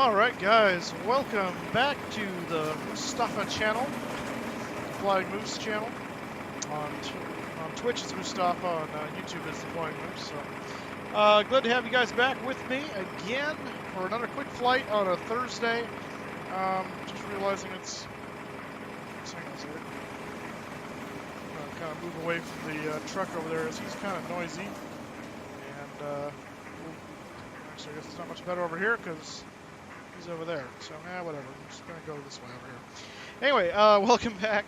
Alright guys, welcome back to the Mustafa channel, Flying Moose channel. On Twitch it's Mustafa, on YouTube it's TheFlyingMoose. So, glad to have you guys back with me again for another quick flight on a Thursday. Just realizing it's... kind of move away from the truck over there as he's kind of noisy. And, actually I guess it's not much better over here because he's over there. So, whatever. I'm just going to go this way over here. Anyway, welcome back.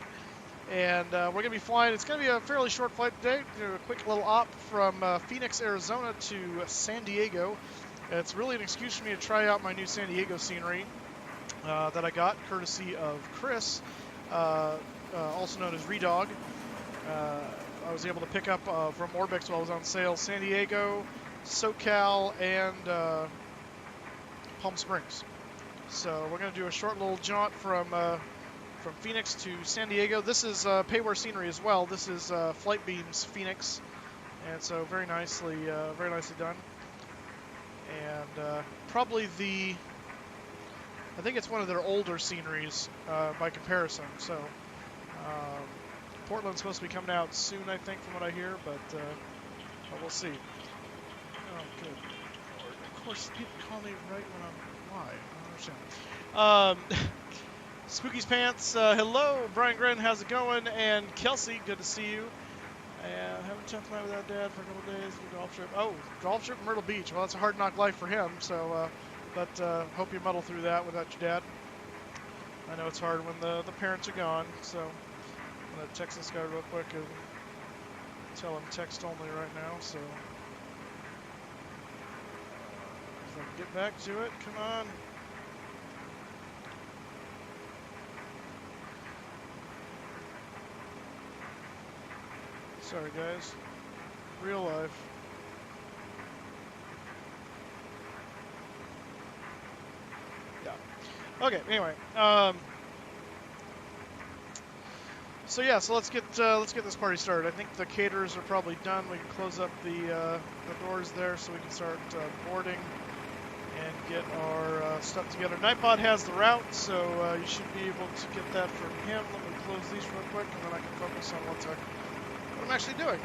And we're going to be flying. It's going to be a fairly short flight today. Do a quick little op from Phoenix, Arizona to San Diego. It's really an excuse for me to try out my new San Diego scenery that I got courtesy of Chris, also known as Redog. I was able to pick up from Orbix while I was on sale San Diego, SoCal, and Palm Springs. So we're going to do a short little jaunt from Phoenix to San Diego. This is payware scenery as well. This is Flightbeam's Phoenix, and so very nicely done. And probably I think it's one of their older sceneries by comparison. So Portland's supposed to be coming out soon, I think, from what I hear, but we'll see. Oh, good. Of course, people call me right when I'm live. I don't understand. Spooky's Pants, hello. Briangren, how's it going? And Kelsey, good to see you. And haven't checked out with that dad for a couple days. Golf trip. Oh, golf trip in Myrtle Beach. Well, that's a hard knock life for him. So, but hope you muddle through that without your dad. I know it's hard when the parents are gone. So, I'm gonna text this guy real quick and tell him text only right now. So, if I can get back to it, come on. Sorry guys, real life. Yeah. Okay. Anyway, so yeah, so let's get this party started. I think the caterers are probably done. We can close up the doors there so we can start boarding and get our stuff together. NightBot has the route, so you should be able to get that from him. Let me close these real quick, and then I can focus on what I'm actually doing.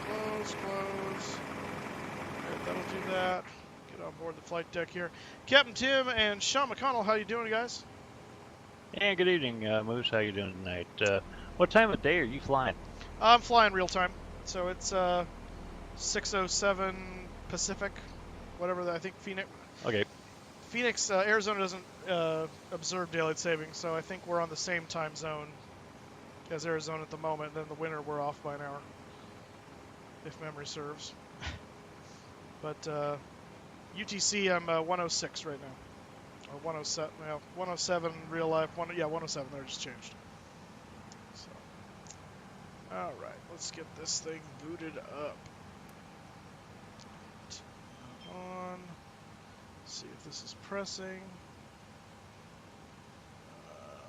Close. Right, that'll do that. Get on board the flight deck here. Captain Tim and Sean McConnell, how you doing, guys? Yeah, good evening, Moose. How you doing tonight? What time of day are you flying? I'm flying real time, so it's 6:07 Pacific, whatever. I think Phoenix. Okay. Phoenix, Arizona doesn't observe daylight savings, so I think we're on the same time zone as Arizona at the moment. Then the winter we're off by an hour, if memory serves. But UTC I'm 106 right now, or 107. Well, 107 real life. 107. There, just changed. So, all right, let's get this thing booted up. On. See if this is pressing.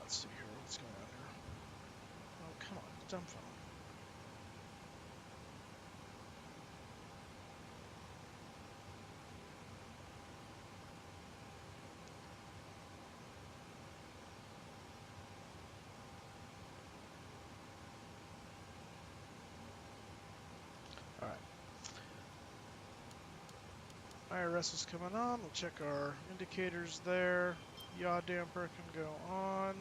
Let's see here. What's going on here? Oh, come on, dumb phone. All right. IRS is coming on. We'll check our indicators there. Yaw damper can go on.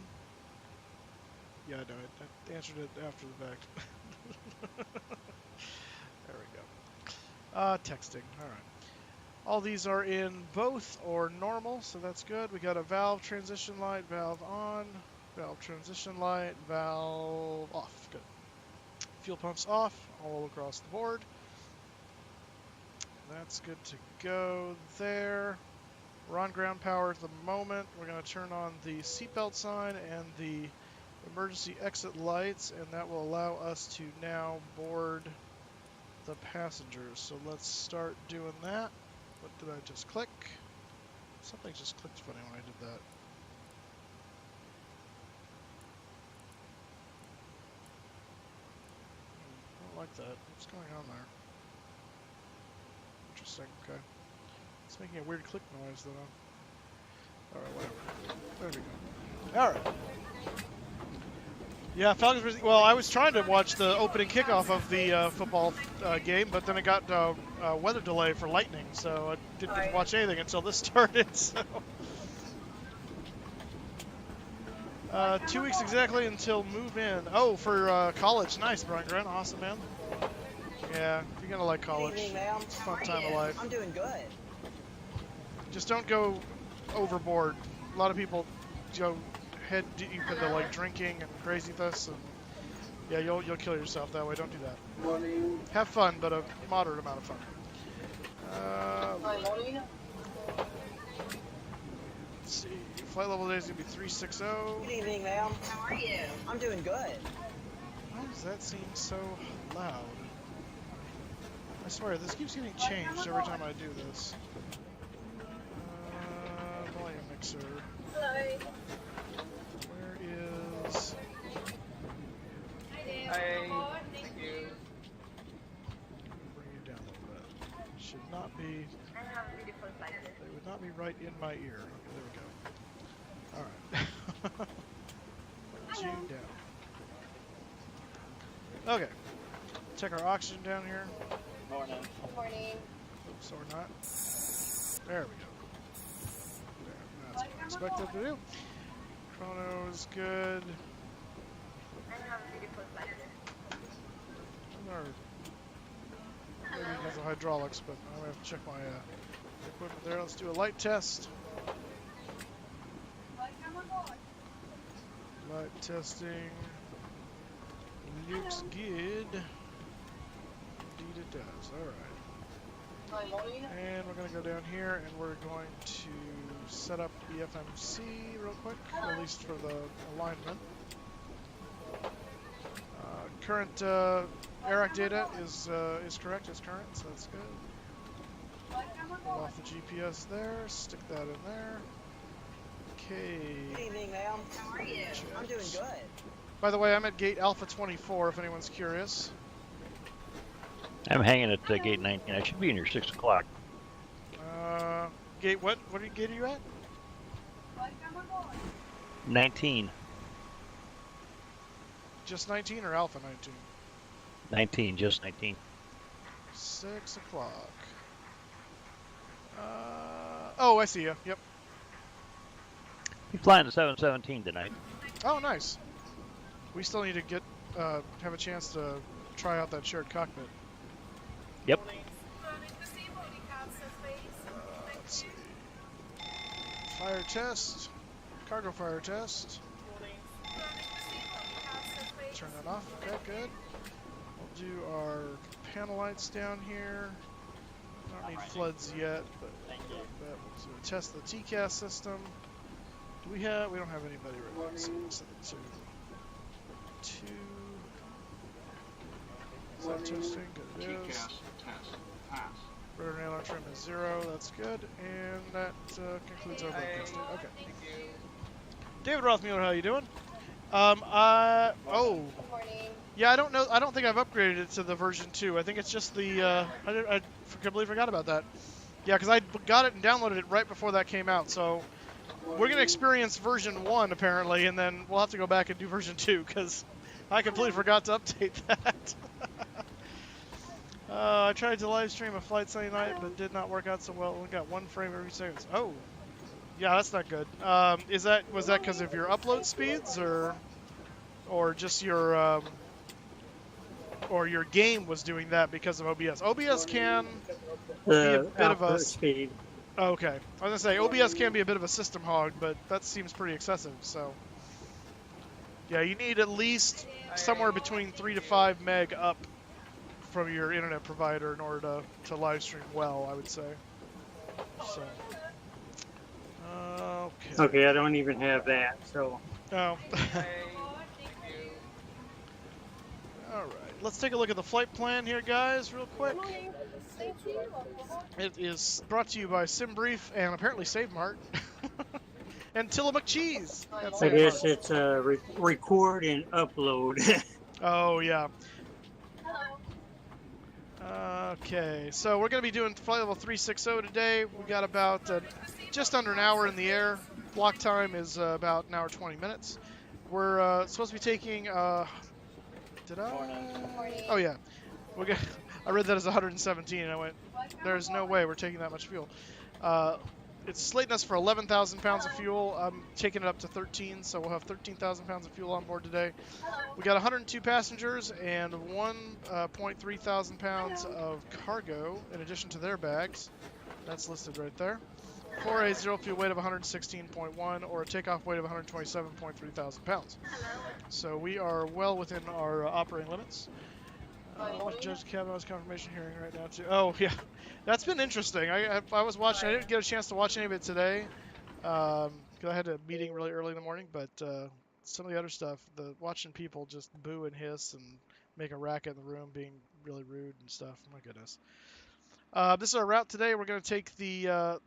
Yeah, no, I answered it after the fact. There we go. Texting. All right. All these are in both or normal, so that's good. We got a valve transition light, valve on, valve transition light, valve off. Good. Fuel pumps off all across the board. That's good to go there. We're on ground power at the moment. We're going to turn on the seatbelt sign and the emergency exit lights, and that will allow us to now board the passengers. So let's start doing that. What did I just click? Something just clicked funny when I did that. I don't like that. What's going on there? Interesting. Okay. It's making a weird click noise though. Or whatever. There we go. All right. Yeah, Falcons. Well, I was trying to watch the opening kickoff of the football game, but then it got weather delay for lightning, so I didn't get to watch anything until this started. So. 2 weeks exactly until move in. Oh, for college. Nice, Briangren. Awesome, man. Yeah, you're gonna like college. It's a fun time of life. I'm doing good. Just don't go overboard. A lot of people go head deep into like drinking and craziness, and yeah, you'll kill yourself that way. Don't do that. Morning. Have fun, but a moderate amount of fun. Morning. Let's see. Flight level today is gonna be 360. Good evening, ma'am. How are you? I'm doing good. Why does that seem so loud? I swear, this keeps getting changed every time I do this. Volume mixer. Hello. Where is... Hi. Thank you. Bring you down a little bit. Should not be... I have a beautiful flight. They would not be right in my ear. Okay, there we go. Alright. Put you down. Okay. Check our oxygen down here. Morning. Good morning. Oops, or not. There we go. There, that's what I expected to do. Chrono is good. I have a beautiful flight. Maybe because of hydraulics, but I'm going to have to check my equipment there. Let's do a light test. Light testing. Looks good. Indeed it does. Alright. And we're going to go down here and we're going to set up the FMC real quick, at least for the alignment. Current ARAC data is correct, is current, so that's good. Pull off the GPS there, stick that in there. Okay. Good evening, ma'am. How are you? I'm doing good. By the way, I'm at gate Alpha 24, if anyone's curious. I'm hanging at gate 19. I should be in here 6 o'clock. Gate what? What gate are you at? 19. Just 19 or Alpha 19? 19, just 19. 6 o'clock. Oh, I see you. Yep. Be flying the 717 tonight. Oh, nice. We still need to get have a chance to try out that shared cockpit. Yep. Let's see. Fire test. Cargo fire test. Turn that off. Okay, good. We'll do our panel lights down here. Don't need floods yet, but we'll test the TCAS system. Do we have? We don't have anybody right now. So we'll set it to 2. Is that testing? Good, it is. Rotor and aileron trim is 0. That's good, and that concludes our broadcasting. Okay. David Rothmuller, how you doing? Oh. Good morning. Yeah, I don't know. I don't think I've upgraded it to the version 2. I think it's just the. I completely forgot about that. Yeah, because I got it and downloaded it right before that came out. So we're gonna experience version 1 apparently, and then we'll have to go back and do version 2 because I completely forgot to update that. I tried to live stream a flight Sunday night, but did not work out so well. We got 1 frame every second. Oh, yeah, that's not good. Was that because of your upload speeds, or just your or your game was doing that because of OBS? OBS can be a bit of a speed. Oh, okay. I was gonna say OBS can be a bit of a system hog, but that seems pretty excessive. So yeah, you need at least somewhere between 3 to 5 meg up from your internet provider in order to live stream well, I would say. So okay. Okay, I don't even have that, so. Oh. All right. Let's take a look at the flight plan here, guys, real quick. It is brought to you by SimBrief and apparently SaveMart. And Tillamook Cheese. I guess it's record and upload. Oh, yeah. Okay, so we're going to be doing flight level 360 today. We got about just under an hour in the air. Block time is about an hour 20 minutes. We're supposed to be taking. Did I? Morning. Oh yeah, we got. I read that as 117, and I went, "There's no way we're taking that much fuel." Uh, it's slating us for 11,000 pounds of fuel. I'm taking it up to 13, so we'll have 13,000 pounds of fuel on board today. We got 102 passengers and 1.3 thousand pounds of cargo in addition to their bags. That's listed right there. For a zero fuel weight of 116.1 or a takeoff weight of 127.3 thousand pounds. So we are well within our operating limits. Judge Kavanaugh's confirmation hearing right now too. Oh yeah, that's been interesting. I was watching. I didn't get a chance to watch any of it today because I had a meeting really early in the morning. But some of the other stuff, watching people just boo and hiss and make a racket in the room, being really rude and stuff. My goodness. This is our route today. We're going to take the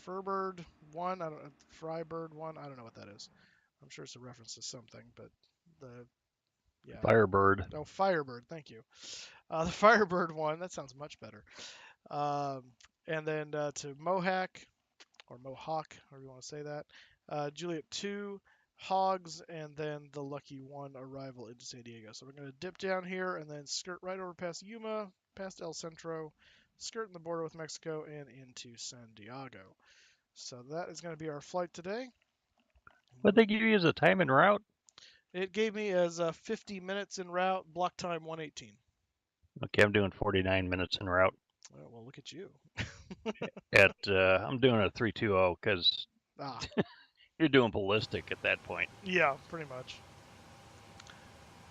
Furbird one. I don't Frybird one. I don't know what that is. I'm sure it's a reference to something, but the yeah. Firebird. Oh, Firebird. Thank you. The Firebird one. That sounds much better. And then to Mohawk, or Mohawk, however you want to say that. Juliet 2, Hogs, and then the Lucky 1 arrival into San Diego. So we're going to dip down here and then skirt right over past Yuma, past El Centro, skirting the border with Mexico, and into San Diego. So that is going to be our flight today. What they give you as a time en route? It gave me as 50 minutes en route, block time 118. Okay, I'm doing 49 minutes en route. Oh, well, look at you. I'm doing a 320 because Ah, you're doing ballistic at that point. yeah, pretty much.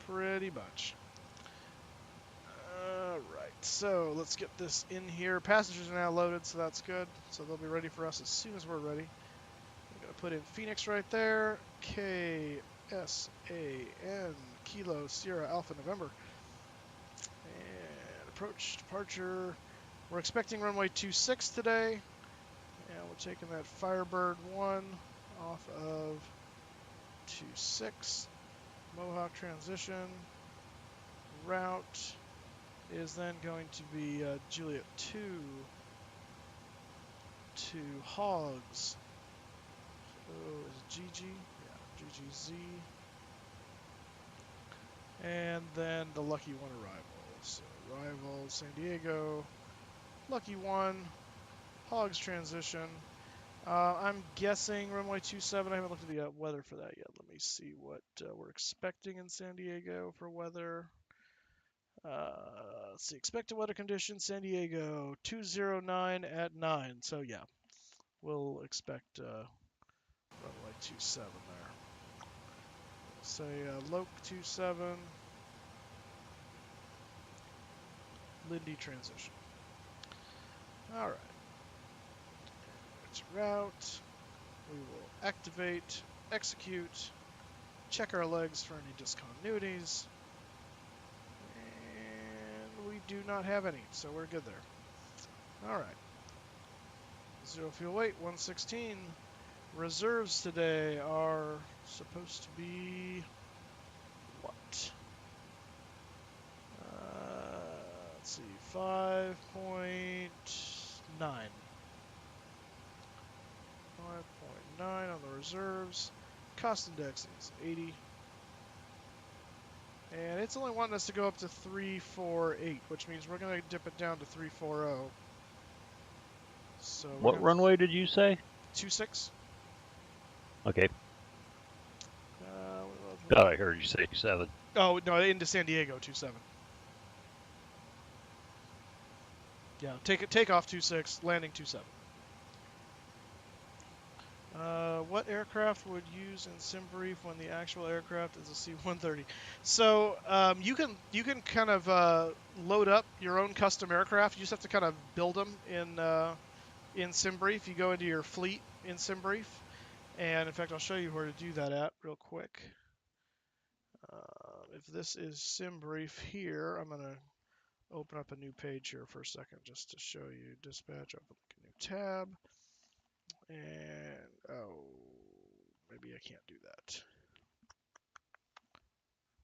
Pretty much. All right, so let's get this in here. Passengers are now loaded, so that's good. So they'll be ready for us as soon as we're ready. I'm going to put in Phoenix right there. KSAN, Kilo Sierra Alpha November. And approach, departure. We're expecting runway 26 today. And we're taking that Firebird 1 off of 26. Mohawk transition. Route is then going to be Juliet 2 to Hogs. Oh, is it GG? Yeah, GGZ. And then the Lucky 1 arrival. So arrival, San Diego, Lucky 1, Hogs transition. I'm guessing runway 27. I haven't looked at the weather for that yet. Let me see what we're expecting in San Diego for weather. Let's see, expected weather conditions, San Diego, 209 at 9. So yeah, we'll expect runway 27 there. Say Loke 27, Lindy transition. All right. It's route. We will activate, execute, check our legs for any discontinuities. We do not have any, so we're good there. All right. Zero fuel weight, 116. Reserves today are supposed to be what? Let's see, 5.9. 5.9 on the reserves. Cost index is 80. And it's only wanting us to go up to 348, which means we're going to dip it down to 340. So What runway did you say? 26. Okay. Thought I heard you say 7. Oh, no, into San Diego, 27. Yeah, take off 26, landing 27. What aircraft would use in SimBrief when the actual aircraft is a C-130? So you can kind of load up your own custom aircraft. You just have to kind of build them in SimBrief. You go into your fleet in SimBrief, and in fact, I'll show you where to do that at real quick. If this is SimBrief here, I'm gonna open up a new page here for a second just to show you dispatch. Open a new tab. And, oh, maybe I can't do that.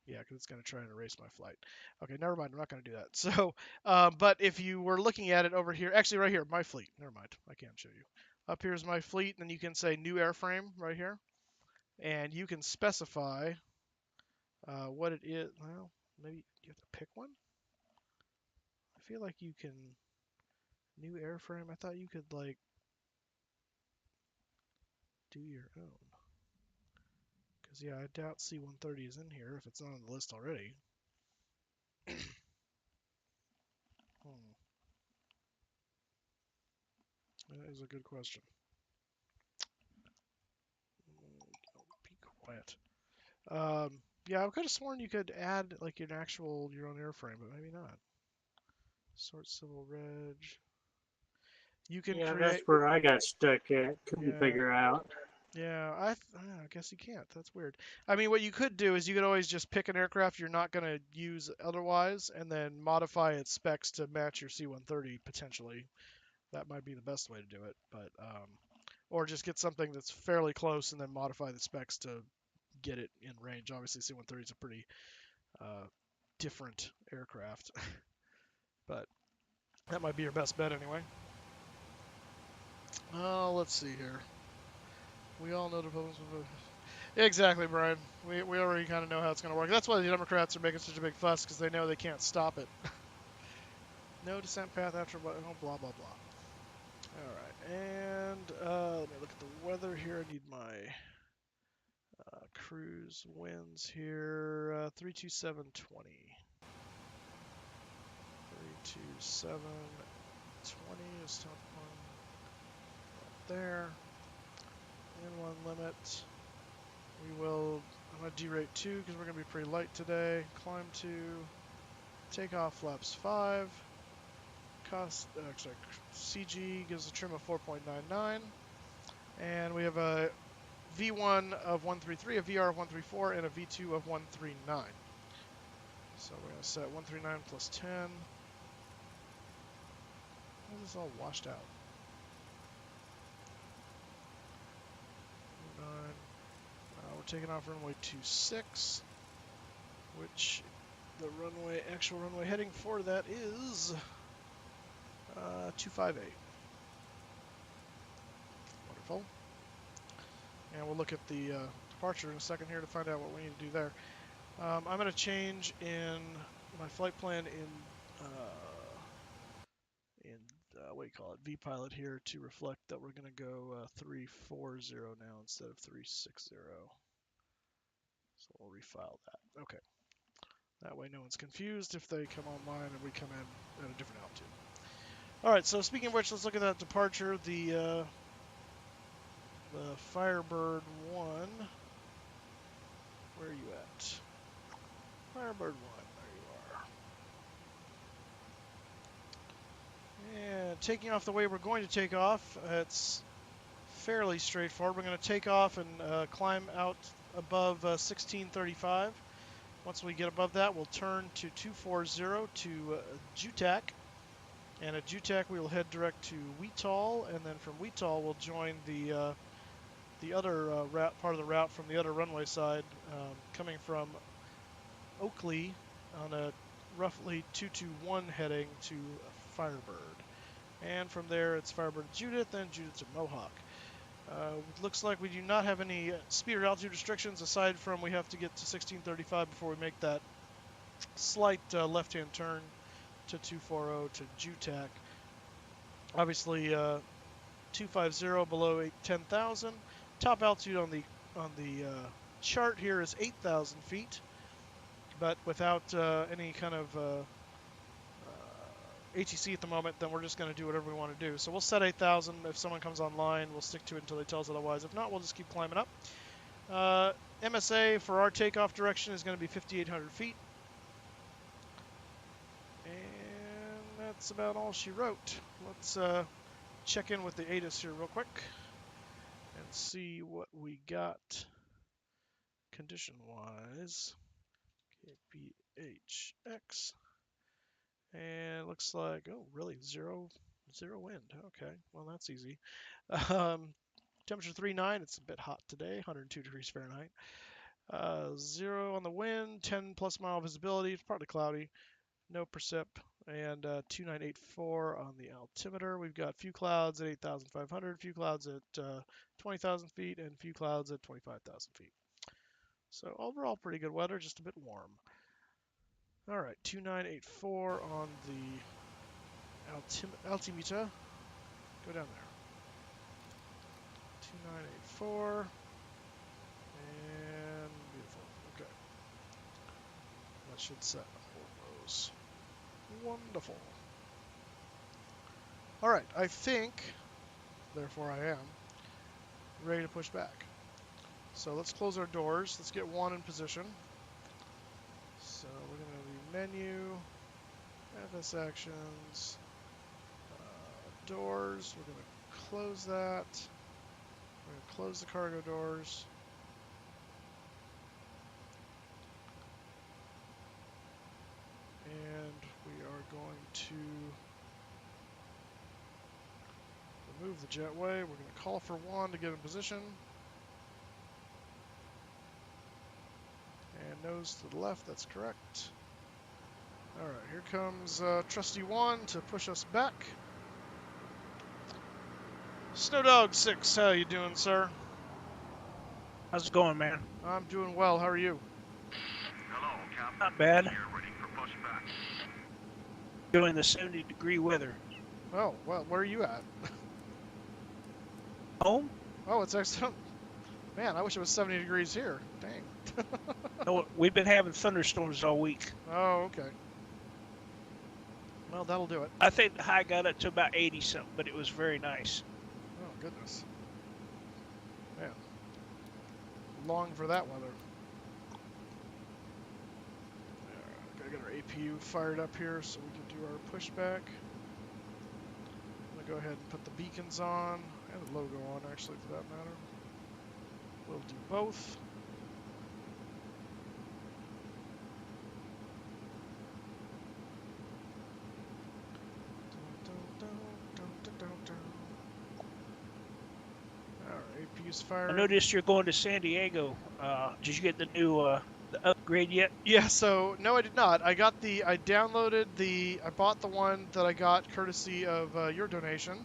Yeah, because it's going to try and erase my flight. Okay, never mind. I'm not going to do that. So, but if you were looking at it over here, actually right here, my fleet. Never mind. I can't show you. Up here's my fleet, and then you can say new airframe right here, and you can specify what it is. Well, maybe you have to pick one. I feel like you can new airframe. I thought you could like do your own. Because yeah, I doubt C-130 is in here if it's not on the list already. That is a good question. Be quiet. Yeah, I could have sworn you could add like your own airframe, but maybe not. Sort civil reg. You can Yeah, create. that's where I got stuck at. Couldn't Yeah, figure out. yeah. I guess you can't. That's weird. I mean, what you could do is you could always just pick an aircraft you're not going to use otherwise, and then modify its specs to match your C-130 potentially. That might be the best way to do it, but or just get something that's fairly close and then modify the specs to get it in range. Obviously, C-130 is a pretty different aircraft, but that might be your best bet anyway. Oh, let's see here. We all know the problems with exactly, Brian. We already kind of know how it's going to work. That's why the Democrats are making such a big fuss, because they know they can't stop it. No descent path after blah blah blah. All right, and let me look at the weather here. I need my cruise winds here. 32720. 32720 is top one. Right there. And one limit. We will. I'm going to derate 2 because we're going to be pretty light today. Climb 2. Take off flaps 5. CG gives a trim of 4.99. And we have a V1 of 133, a VR of 134, and a V2 of 139. So we're going to set 139 plus 10. Why is this all washed out? 9. We're taking off runway 26, which the actual runway heading for that is 258. Wonderful. And we'll look at the departure in a second here to find out what we need to do there. I'm going to change in my flight plan in what do you call it, VPilot here, to reflect that we're going to go 340 now instead of 360. So we'll refile that. Okay. That way no one's confused if they come online and we come in at a different altitude. All right, so speaking of which, let's look at that departure. The Firebird 1. Where are you at? Firebird 1, there you are. And taking off the way we're going to take off, it's fairly straightforward. We're going to take off and climb out above 1635. Once we get above that, we'll turn to 240 to JUTAC. And at JUTAC, we will head direct to Weetall, and then from Weetall, we'll join the other route, part of the route from the other runway side, coming from Oakley on a roughly 221 heading to Firebird. And from there, it's Firebird to Judith, then Judith to Mohawk. Looks like we do not have any speed or altitude restrictions, aside from we have to get to 1635 before we make that slight left-hand turn to 240 to JUTAC. Obviously, 250 below 10,000. Top altitude on the chart here is 8,000 feet, but without any kind of ATC at the moment, then we're just going to do whatever we want to do. So we'll set 8,000. If someone comes online, we'll stick to it until they tell us otherwise. If not, we'll just keep climbing up. MSA for our takeoff direction is going to be 5,800 feet. And that's about all she wrote. Let's check in with the ATIS here real quick and see what we got condition-wise. KPHX. And it looks like, oh, really, zero wind. Okay, well, that's easy. Temperature 39, it's a bit hot today, 102 degrees Fahrenheit. 0 on the wind, 10 plus mile visibility. It's partly cloudy. No precip. And 2984 on the altimeter. We've got few clouds at 8,500, few clouds at 20,000 feet, and few clouds at 25,000 feet. So overall, pretty good weather, just a bit warm. All right, 2984 on the altimeter. Go down there. 2984. And beautiful. Okay. That should set all those. Wonderful. All right, I think, therefore I am, ready to push back. So let's close our doors. Let's get one in position. So we're going to do menu, FS actions, doors. We're going to close that. We're going to close the cargo doors. And we are going to remove the jetway. We're going to call for one to get in position. And nose to the left, that's correct. All right, here comes Trusty One to push us back. Snowdog 6, how you doing, sir? How's it going, man? I'm doing well. How are you? Hello, Captain. Not bad. Here, ready for pushback. Doing the 70-degree weather. Oh, well, where are you at? Home? Oh, it's excellent. Man, I wish it was 70 degrees here. Dang. No, we've been having thunderstorms all week. Oh, okay. Well, that'll do it. I think the high got up to about 80-something, but it was very nice. Oh, goodness. Man. Long for that weather. Gotta get our APU fired up here so we can do our pushback. I'm gonna go ahead and put the beacons on, and the logo on, actually, for that matter. We'll do both. APU's fired. I noticed you're going to San Diego. Did you get the new the upgrade yet? Yeah, so no, I did not. I bought the one that I got courtesy of your donation,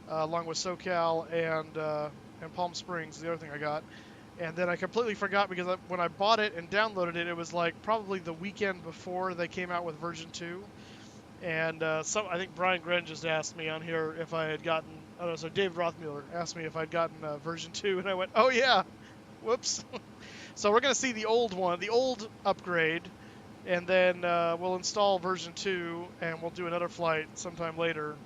along with SoCal and Palm Springs, the other thing I got. And then I completely forgot because when I bought it and downloaded it, it was like probably the weekend before they came out with version 2. And I think Briangren just asked me on here if I had gotten, so Dave Rothmuller asked me if I'd gotten version 2, and I went, oh yeah, whoops. So we're going to see the old one, the old upgrade, and then we'll install version 2, and we'll do another flight sometime later,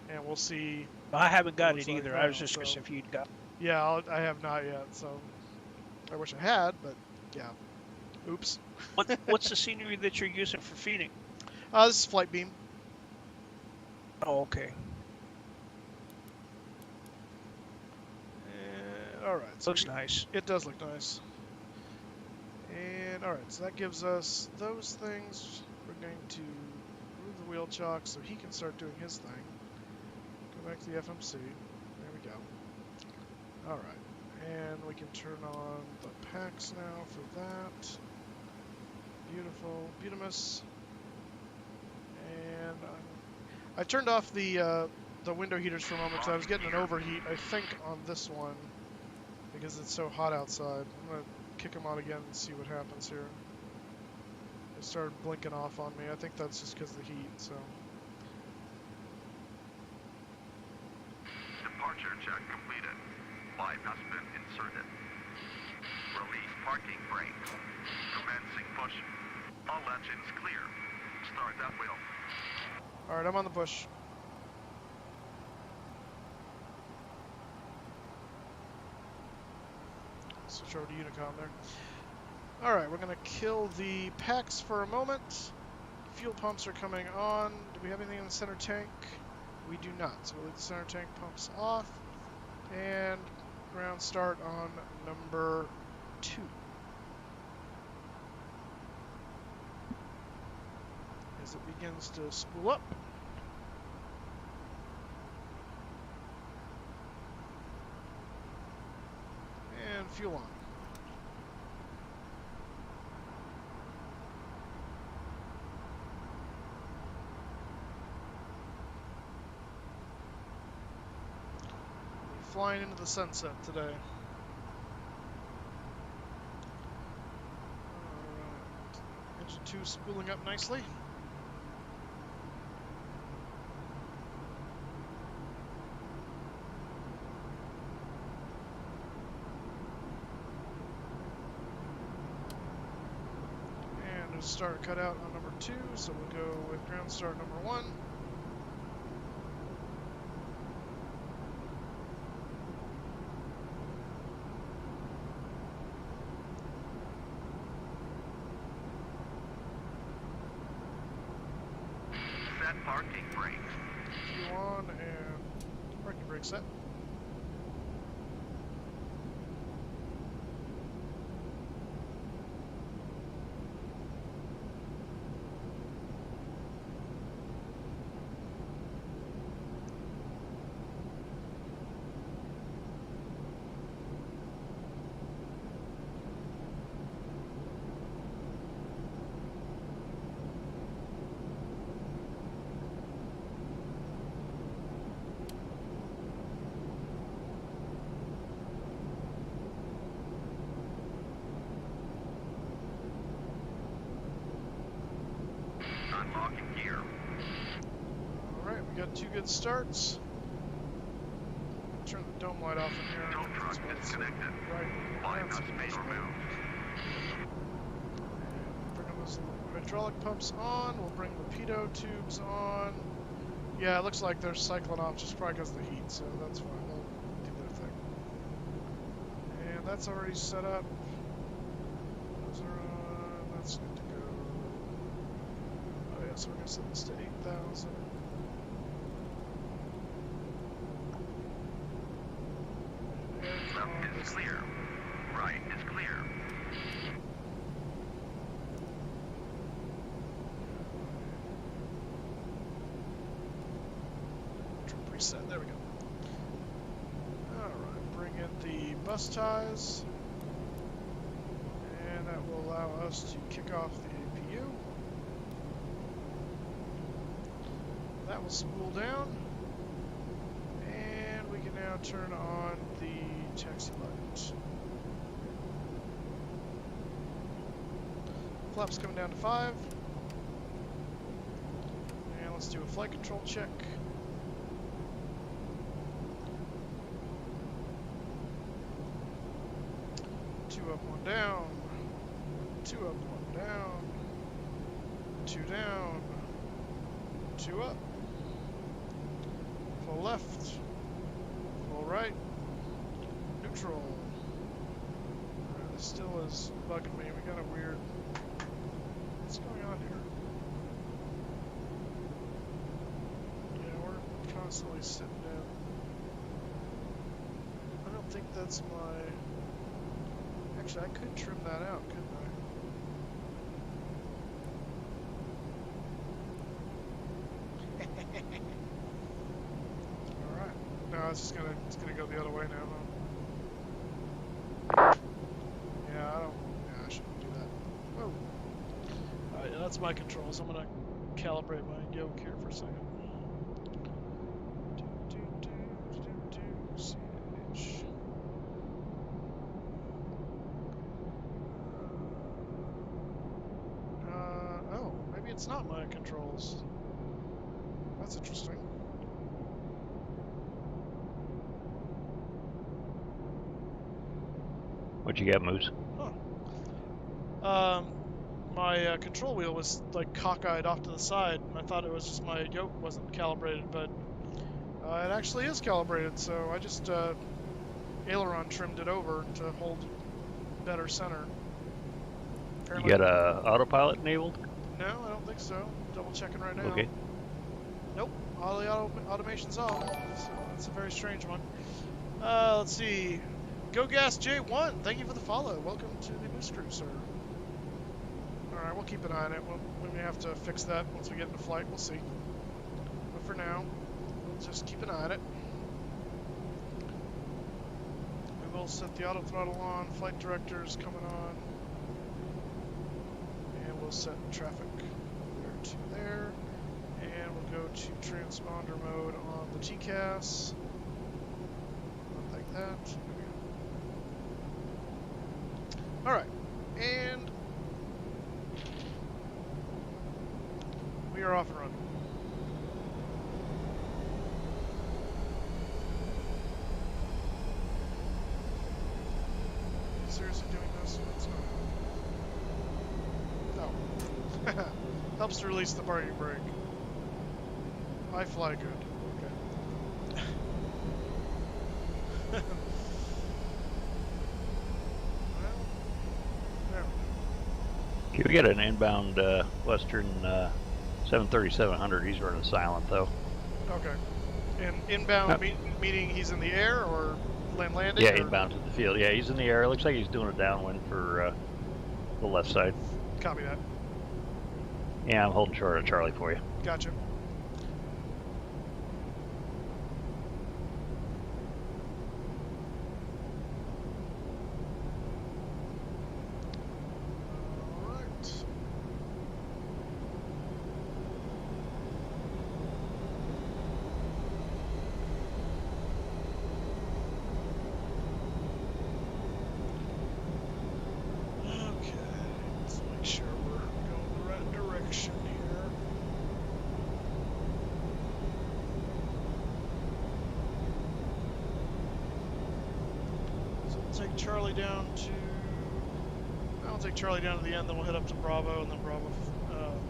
and we'll see. I haven't got it like either. now, I was just so. going to see if you'd got it. Yeah, I have not yet, so I wish I had, but yeah. Oops. What's the scenery that you're using for feeding? This is Flight Beam. Oh, okay. And, all right. So Looks nice. It does look nice. And all right, so that gives us those things. We're going to remove the wheel chock so he can start doing his thing. Go back to the FMC. There we go. All right, and we can turn on the packs now for that. Beautiful, Butamus. And I turned off the window heaters for a moment because I was getting an overheat, I think, on this one because it's so hot outside. I'm going to kick them on again and see what happens here. It started blinking off on me. I think that's just because of the heat, so. Departure check completed. Life has been inserted. Release parking brake. Commencing push. All engines clear. Start that wheel. All right, I'm on the push. Switch over to Unicom there. All right, we're going to kill the packs for a moment. Fuel pumps are coming on. Do we have anything in the center tank? We do not. So we'll leave the center tank pumps off. And ground start on number 2. As it begins to spool up. And fuel on. flying into the sunset today. Alright. Engine 2 spooling up nicely. And there's a start cutout on number 2, so we'll go with ground start number 1. Set parking brakes. Q on and parking brake set. Unlocking gear. Alright, we got 2 good starts. Turn the dome light off in here. Tow truck That's what it's disconnected. right. Line That's must be nice. removed. Bring those hydraulic pumps on. We'll bring the pitot tubes on. Yeah, it looks like they're cycling off just probably because of the heat, so that's fine. They'll do their thing. And that's already set up. Those are on. That's good to go. Oh yeah, so we're going to set this to 8,000. Left is clear. Right is clear. Preset, there we go. Alright, bring in the bus ties. And that will allow us to kick off the APU. That will spool down. And we can now turn on the taxi light. Flaps coming down to 5. And let's do a flight control check. 2 up, 1 down. 2 up, 1 down. 2 down. 2 up. Full left. Full right. Neutral. This still is bugging me. We got a weird... What's going on here? Yeah, we're constantly sitting down. I don't think that's my... Actually, I could trim that out, couldn't I? Alright. No, it's gonna go the other way now, huh? Yeah, I shouldn't do that. Whoa. Alright, that's my controls. I'm gonna calibrate my yoke here for a second. CH. Oh, maybe it's not my controls. That's interesting. What you got, Moose? Huh. My control wheel was like cockeyed off to the side, and I thought it was just my yoke wasn't calibrated, but it actually is calibrated, so I just aileron trimmed it over to hold better center. Apparently, You got a autopilot enabled? No, I don't think so. Double checking right now. Okay. Nope, all the automation's off. So that's a very strange one. Let's see. Go Gas J1, thank you for the follow. Welcome to the Moose Crew, sir. Alright, we'll keep an eye on it. We may have to fix that once we get into flight. We'll see. But for now, we'll just keep an eye on it. We will set the auto throttle on. Flight director's coming on. And we'll set traffic there to there. And we'll go to transponder mode on the TCAS. Let that. All right, and we are off and running. Seriously doing this? What's going on? No. Helps to release the parking brake. I fly good. Okay. Well, there. You get an inbound Western 737-100. He's running silent though. Okay. And inbound meaning he's in the air or landing? Yeah, or? inbound to the field. Yeah, he's in the air. It looks like he's doing a downwind for the left side. Copy that. Yeah, I'm holding short of Charlie for you. Gotcha. All right. Okay, let's make sure we're going the right direction here. So we'll take Charlie down to. I'll take Charlie down to the end, then we'll head up to Bravo, and then Bravo.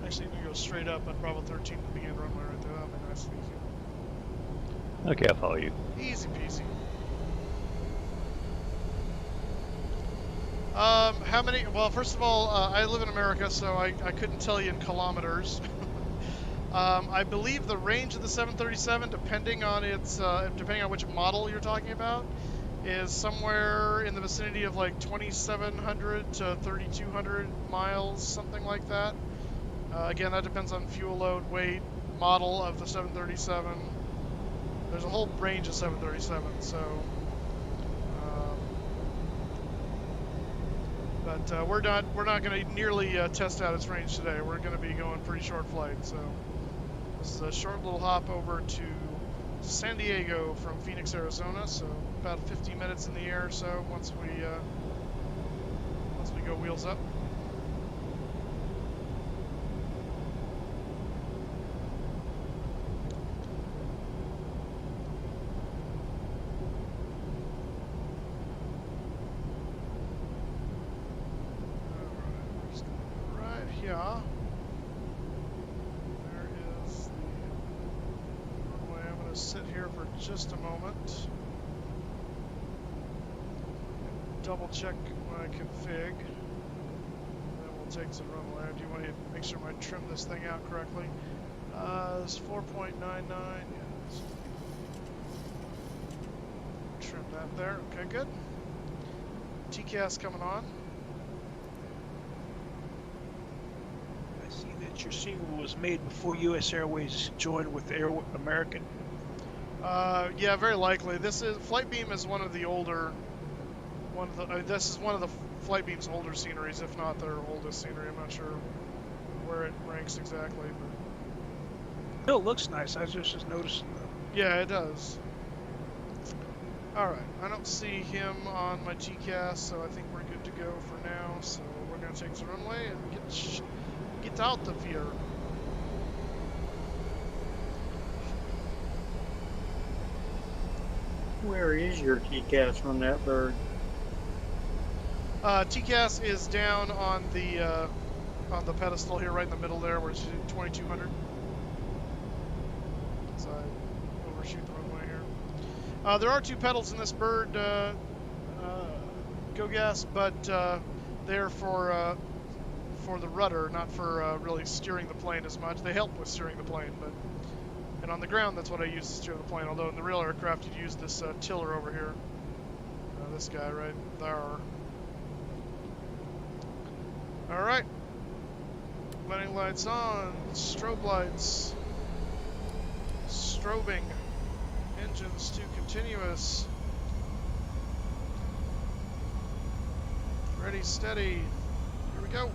Actually, we go straight up at Bravo 13 to begin runway right there. That'll be nice and easy. Okay, I'll follow you. Easy peasy. How many? Well, first of all, I live in America, so I couldn't tell you in kilometers. I believe the range of the 737, depending on which model you're talking about, is somewhere in the vicinity of like 2,700 to 3,200 miles, something like that. Again, that depends on fuel load, weight, model of the 737. There's a whole range of 737, so. But we're not going to nearly test out its range today. We're going to be going pretty short flight. So this is a short little hop over to San Diego from Phoenix, Arizona. So about 50 minutes in the air or so once we go wheels up. Yeah. There is the runway. I'm going to sit here for just a moment. Double check my config. Then we'll take the runway. Do you want to make sure I trim this thing out correctly? It's 4.99. Yes. Trim that there. Okay, good. TCAS coming on. Your single was made before U.S. Airways joined with American. Yeah, very likely. Flightbeam is one of the older. This is one of the Flightbeam's older sceneries, if not their oldest scenery. I'm not sure where it ranks exactly, but Still looks nice. I was just noticing that. yeah, it does. All right, I don't see him on my TCAS, so I think we're good to go for now. So we're gonna take the runway and get out of here. Where is your TCAS on that bird? TCAS is down on the pedestal here, right in the middle there, where it's 2200. So I overshoot the runway here. There are two pedals in this bird, go gas, but they're for the rudder, not for really steering the plane as much. They help with steering the plane, and on the ground, that's what I use to steer the plane. Although in the real aircraft, you'd use this tiller over here. This guy right there. All right. Landing lights on. Strobe lights. Strobing. Engines to continuous. Ready, steady. Here we go.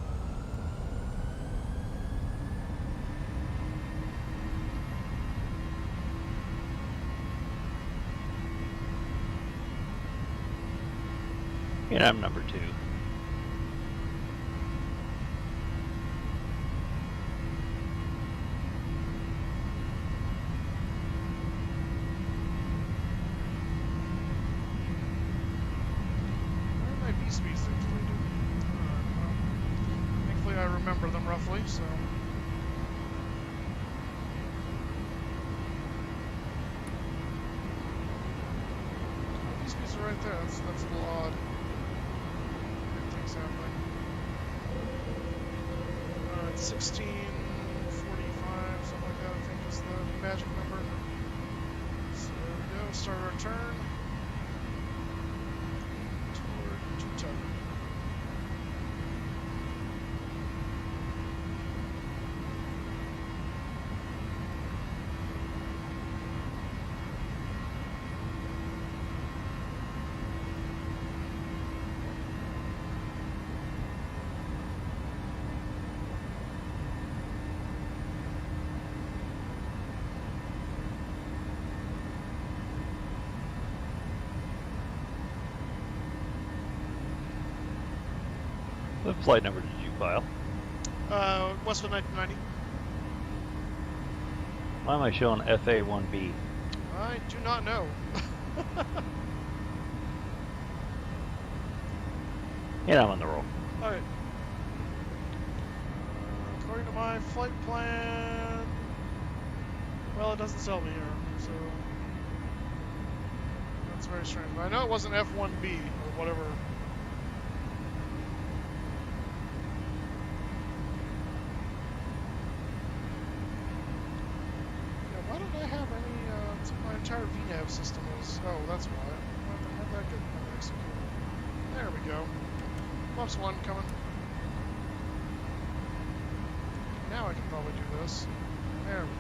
And I'm number 2. Where are my V-speeds actually? Well, thankfully I remember them roughly, so. V-speeds are right there. That's a little odd. Weird things happening. Alright, 1645, something like that, I think is the magic number. So there we go, start our turn. Toward Tutup. What flight number did you file? WestWind 1990. Why am I showing FA1B? I do not know. And I'm on the roll. Alright. According to my flight plan... Well, it doesn't tell me here, so... That's very strange. But I know it wasn't F1B, or whatever. Yeah, why don't I have any... my entire VNAV system is... Oh, that's why. How'd that get executed? There we go. Bumps 1 coming. Now I can probably do this. There we go.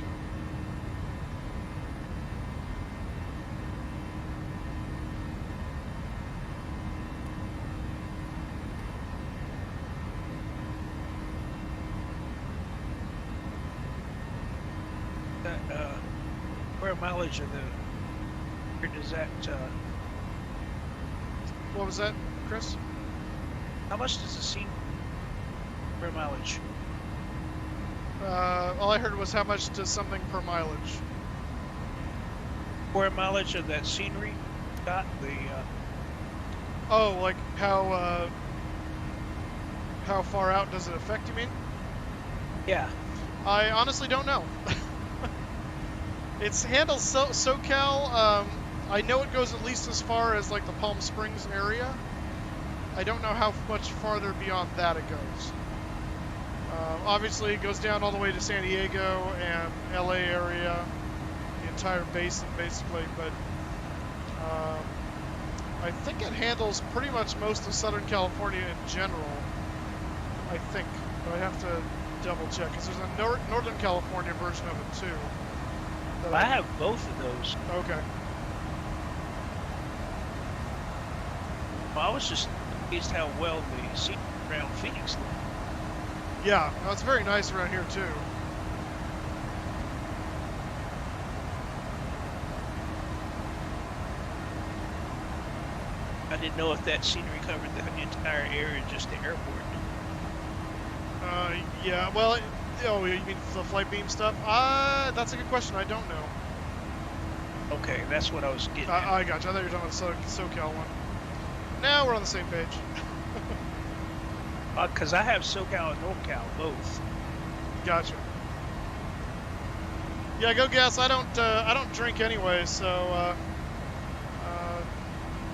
Where mileage of the? Or does that? What was that, Chris? How much does it seem? Per mileage. All I heard was how much does something per mileage. Where mileage of that scenery got the? Oh, like how far out does it affect? You mean? Yeah. I honestly don't know. It's handles SoCal. I know it goes at least as far as like the Palm Springs area. I don't know how much farther beyond that it goes. Obviously, it goes down all the way to San Diego and LA area, the entire basin basically, but I think it handles pretty much most of Southern California in general, I think, but I have to double check, because there's a Northern California version of it too. I have both of those. Okay. Well, I was just amazed how well the scenery around Phoenix looked. Yeah, no, it's very nice around here too. I didn't know if that scenery covered the entire area, just the airport. Yeah, well, oh, you mean the flight beam stuff? That's a good question. I don't know. Okay, that's what I was getting at. I got you. I thought you were talking about the SoCal one. Now we're on the same page. Because I have SoCal and NorCal both. Gotcha. Yeah, go guess. I don't drink anyway, so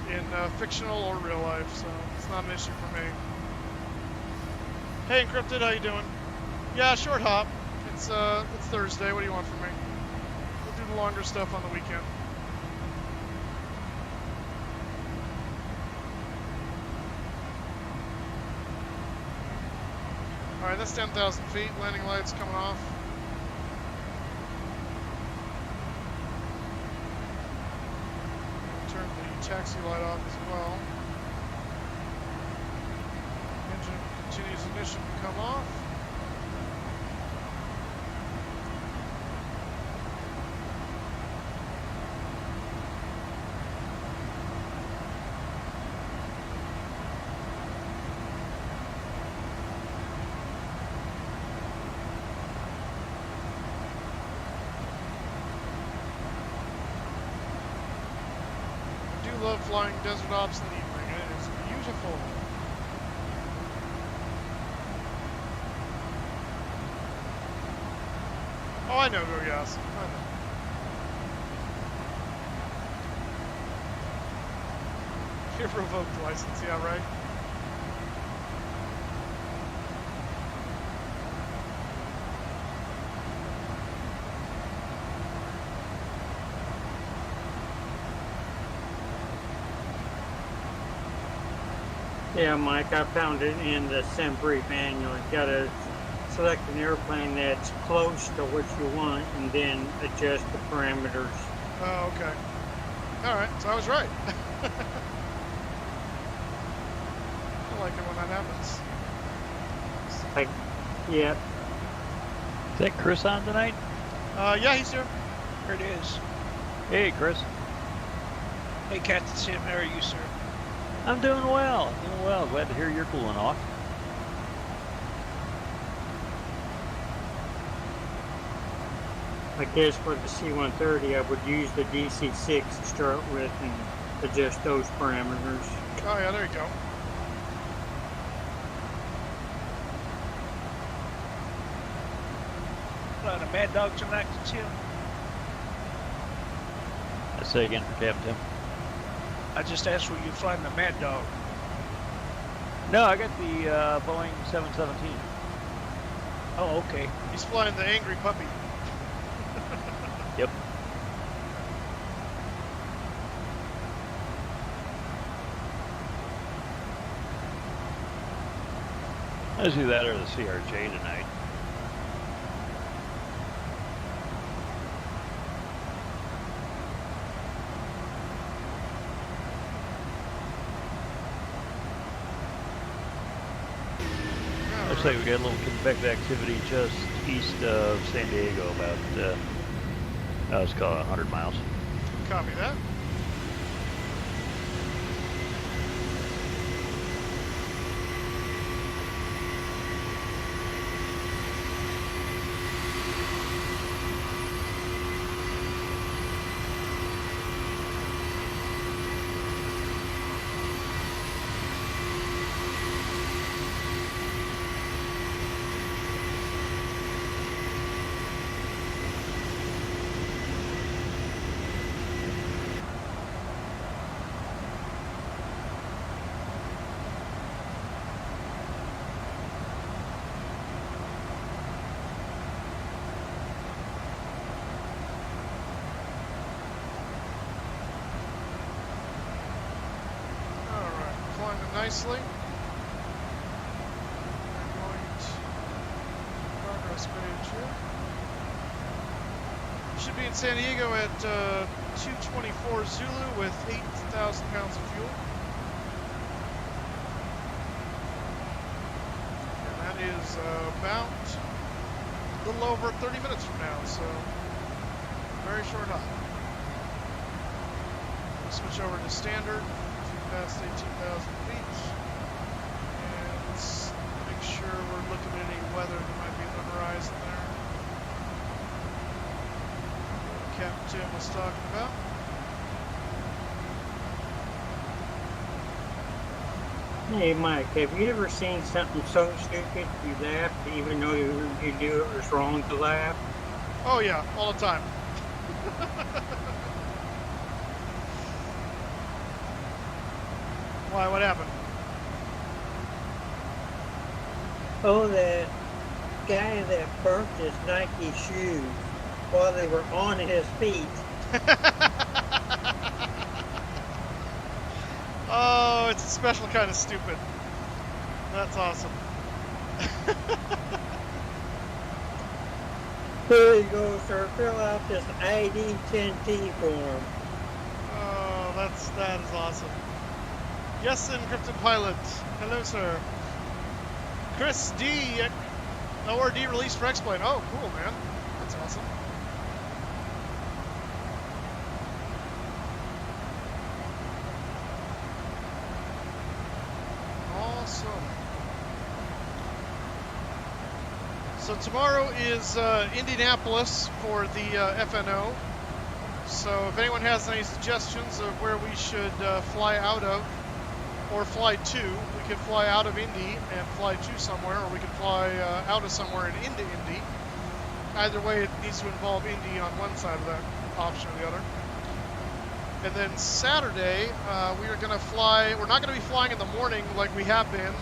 in fictional or real life, so it's not an issue for me. Hey, Encrypted, how you doing? Yeah, short hop. It's Thursday. What do you want from me? We'll do the longer stuff on the weekend. All right, that's 10,000 feet. Landing lights coming off. Turn the taxi light off as well. Engine continues ignition to come off. love flying desert ops in the evening. It is beautiful. Oh, I know, Go Gas. I know. Your revoked license, yeah, right? Yeah, Mike, I found it in the sim brief manual. You gotta select an airplane that's close to what you want and then adjust the parameters. Oh, okay. Alright, so I was right. I like it when that happens. Like, yeah. Is that Chris on tonight? Yeah, he's here. Here it is. Hey, Chris. Hey, Captain Sam, how are you, sir? I'm doing well. Doing well. Glad to hear you're cooling off. I guess for the C-130, I would use the DC-6 to start with and adjust those parameters. Oh, yeah, there you go. The Mad Dog tonight, Tim? Let's say again for Captain Tim. I just asked were you flying the Mad Dog. No, I got the Boeing 717. Oh, okay. He's flying the angry puppy. Yep. Let's do that or the CRJ tonight. Looks like we got a little convective activity just east of San Diego, about, let's call it 100 miles. Copy that. Nicely. I'm going to progress page here. Should be in San Diego at 224 Zulu with 8,000 pounds of fuel. And that is about a little over 30 minutes from now, so very short hop. Switch over to standard. Past 18,000 feet, and let's make sure we're looking at any weather that might be on the horizon there. Captain Tim was talking about. Hey, Mike, have you ever seen something so stupid you laughed even though you knew it was wrong to laugh? Oh yeah, all the time. Why? What happened? Oh, that guy that burnt his Nike shoes while they were on his feet. Oh, it's a special kind of stupid. That's awesome. Here you go, sir. Fill out this ID10T form. Oh, that is awesome. Yes, Encrypted Pilot. Hello, sir. Chris D. ORD released for X-Plane. Oh, cool, man. That's awesome. Awesome. So tomorrow is Indianapolis for the FNO. So if anyone has any suggestions of where we should fly out of or fly to, we could fly out of Indy and fly to somewhere, or we could fly out of somewhere and into Indy. Either way, it needs to involve Indy on one side of that option or the other. And then Saturday, we are going to fly. We're not going to be flying in the morning like we have been,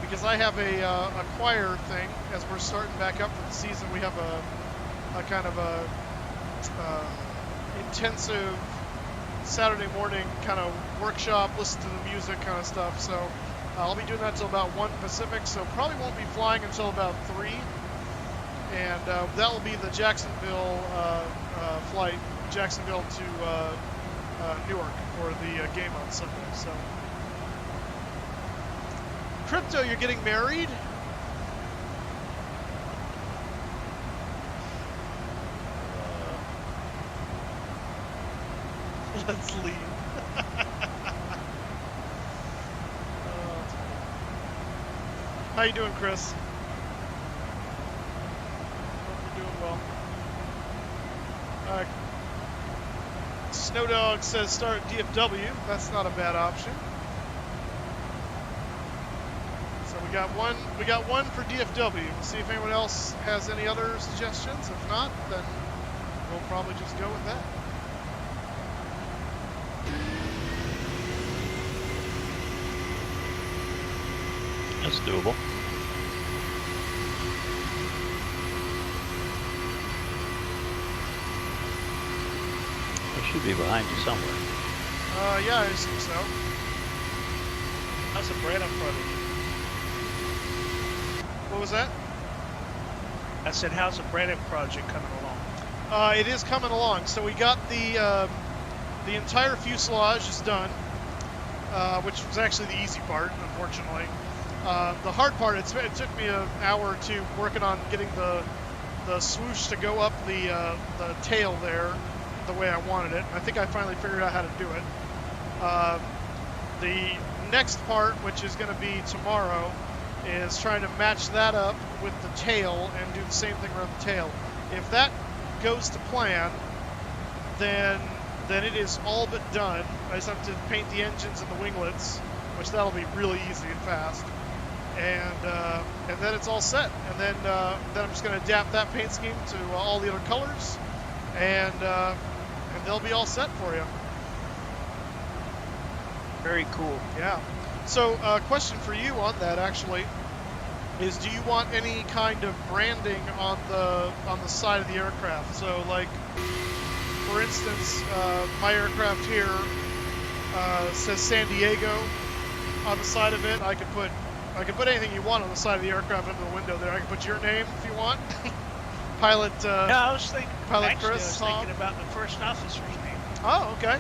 because I have a choir thing. As we're starting back up for the season, we have a kind of a intensive Saturday morning kind of workshop, listen to the music kind of stuff. So I'll be doing that till about 1 Pacific. So probably won't be flying until about 3. And that will be the Jacksonville flight, Jacksonville to Newark for the game on Sunday. So, Crypto, you're getting married? Let's leave. How you doing, Chris? Hope you're doing well. Snow Dog says start DFW. That's not a bad option. So we got one. We got one for DFW. We'll see if anyone else has any other suggestions. If not, then we'll probably just go with that. That's doable. I should be behind you somewhere. Yeah, I assume so. How's the Brandon project? What was that? I said, how's the Brandon project coming along? It is coming along. So we got the entire fuselage is done, which was actually the easy part, unfortunately. The hard part, it took me an hour or two working on getting the swoosh to go up the tail there the way I wanted it. I think I finally figured out how to do it. The next part, which is going to be tomorrow, is trying to match that up with the tail and do the same thing around the tail. If that goes to plan, then it is all but done. I just have to paint the engines and the winglets, which that'll be really easy and fast. And then it's all set. And then I'm just going to adapt that paint scheme to all the other colors, and they'll be all set for you. Very cool. Yeah. So, question for you on that actually is: do you want any kind of branding on the side of the aircraft? So, like, for instance, my aircraft here says San Diego on the side of it. I could put anything you want on the side of the aircraft under the window there. I can put your name if you want. Pilot. No, I was thinking. Pilot Actually, Chris. I was thinking about the first officer's name. Oh, okay.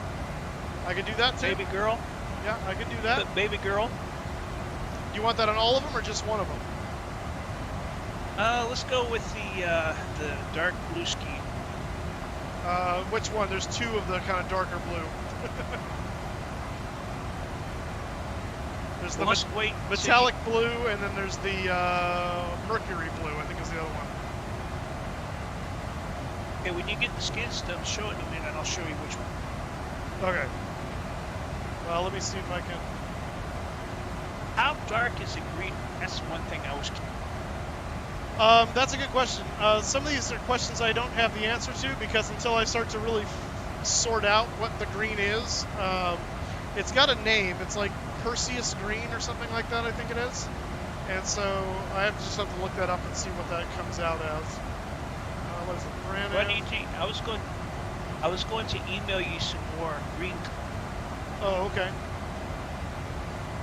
I could do that too. Baby girl. Yeah, I could do that. But baby girl. Do you want that on all of them or just one of them? Let's go with the dark blue ski. Which one? There's two of the kind of darker blue. There's the metallic blue, and then there's the mercury blue, I think is the other one. Okay, when you get the skin stuff, show it to me, and I'll show you which one. Okay. Well, let me see if I can... How dark is it green? That's one thing I was... That's a good question. Some of these are questions I don't have the answer to, because until I start to really sort out what the green is, it's got a name. It's like Perseus green or something like that, I think it is. And so I just have to look that up and see what that comes out as. What is it? Brand What do you think? I was going to email you some more green. Oh, okay.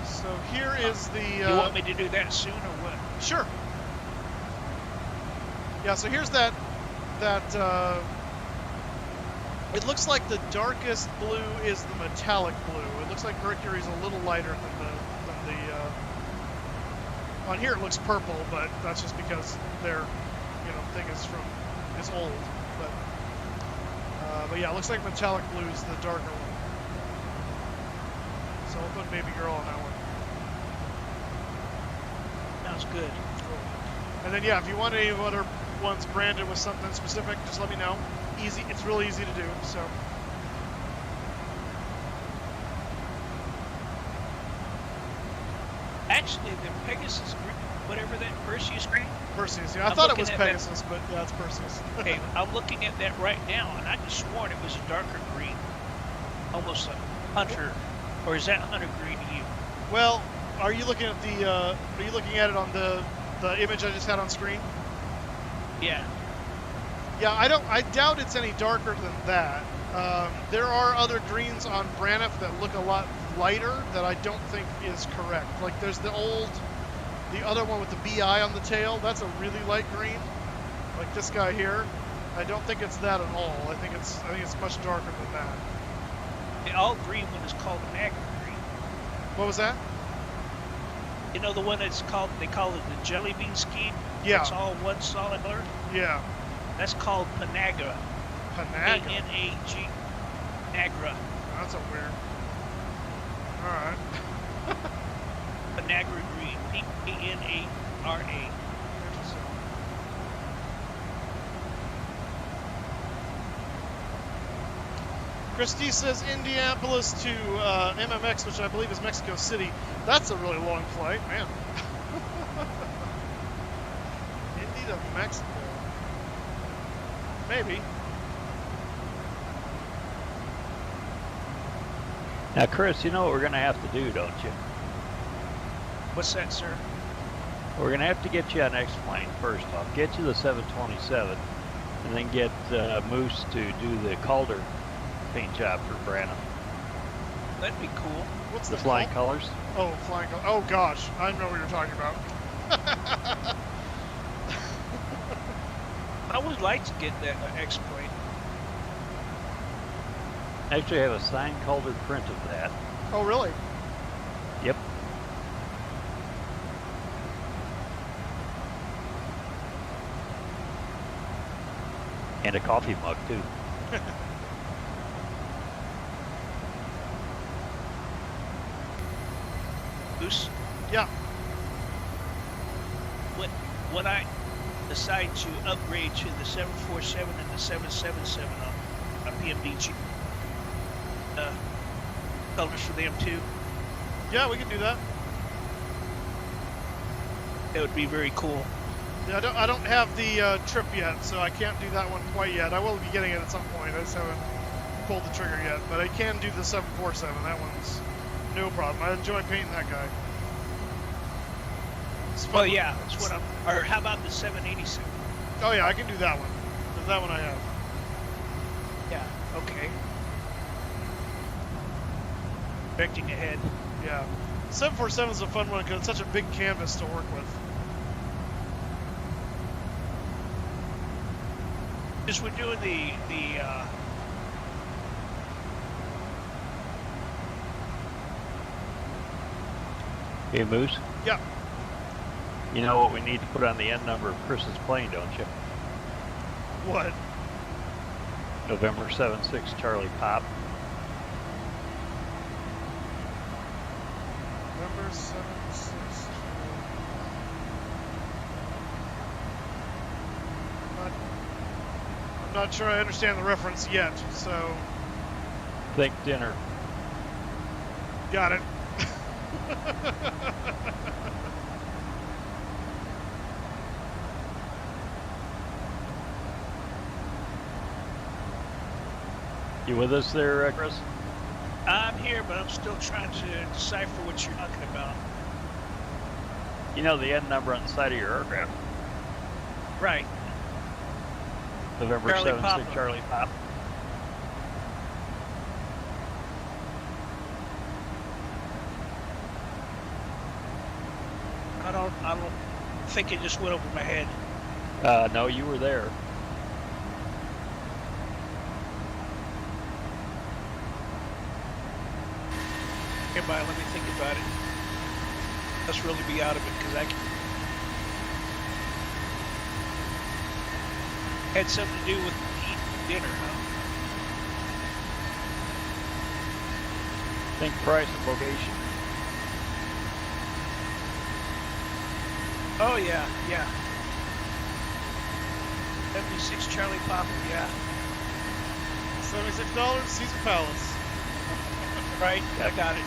So here is the... you want me to do that soon or what? Sure. Yeah, so here's that it looks like the darkest blue is the metallic blue. It looks like Mercury's a little lighter than the on here it looks purple, but that's just because their thing is old. But yeah, it looks like metallic blue is the darker one. So I'll put baby girl on that one. Sounds good. Cool. And then yeah, if you want any other ones branded with something specific, just let me know. easy. It's really easy to do. So. Actually, the Pegasus green, whatever that Perseus green. Perseus. Yeah, I I'm thought it looking was at Pegasus, but yeah, it's Perseus. Okay, I'm looking at that right now, and I just sworn it was a darker green, almost a hunter, or is that hunter green to you? Well, are you looking at the? Are you looking at it on the image I just had on screen? Yeah. Yeah, I doubt it's any darker than that. There are other greens on Braniff that look a lot lighter that I don't think is correct. Like there's the other one with the BI on the tail. That's a really light green. Like this guy here. I don't think it's that at all. I think it's much darker than that. The all green one is called Panagra green. What was that? You know the one that's called, they call it the jelly bean scheme? Yeah. It's all one solid color? Yeah. That's called Panagra. Panagra. A-N-A-G. Panagra. That's a weird. All right. Panagra green. P-A-N-A-R-A. Christy says Indianapolis to MMX, which I believe is Mexico City. That's a really long flight, man. Indy to Mexico. Maybe. Now, Chris, you know what we're going to have to do, don't you? What's that, sir? We're going to have to get you an X-plane first off. Get you the 727, and then get Moose to do the Calder paint job for Brandon. That'd be cool. What's The flying colors? Oh, flying colors. Oh, gosh. I know what you're talking about. I would like to get that X-plane. Actually, I have a signed Calder print of that. Oh, really? Yep. And a coffee mug, too. Goose? Yeah. When I decide to upgrade to the 747 and the 777 on PMDG, colors for them too. Yeah, we can do that. That would be very cool. Yeah, I don't have the trip yet, so I can't do that one quite yet. I will be getting it at some point. I just haven't pulled the trigger yet, but I can do the 747. That one's no problem. I enjoy painting that guy. Well, yeah, that's what I'm. Or how about the 787? Oh yeah, I can do that one. That one I have. Yeah. Okay. Expecting ahead. Yeah. 747 is a fun one because it's such a big canvas to work with. Just we're doing the Hey, Moose? Yeah. You know what we need to put on the end number of Chris's plane, don't you? What? November 76 Charlie Pop. November 76. I'm not sure I understand the reference yet, so Think dinner. got it. You with us there, Chris? I'm here, but I'm still trying to decipher what you're talking about. You know the end number on the side of your aircraft. Right. November Charlie 76 Papa. Charlie Pop. I don't think it just went over my head. No, you were there. Stand by, let me think about it. Let's really be out of it because I can. Had something to do with eating dinner, huh? Think price and location. Oh yeah. 76 Charlie Papa, yeah. $76, Caesar Palace. Right, I got it.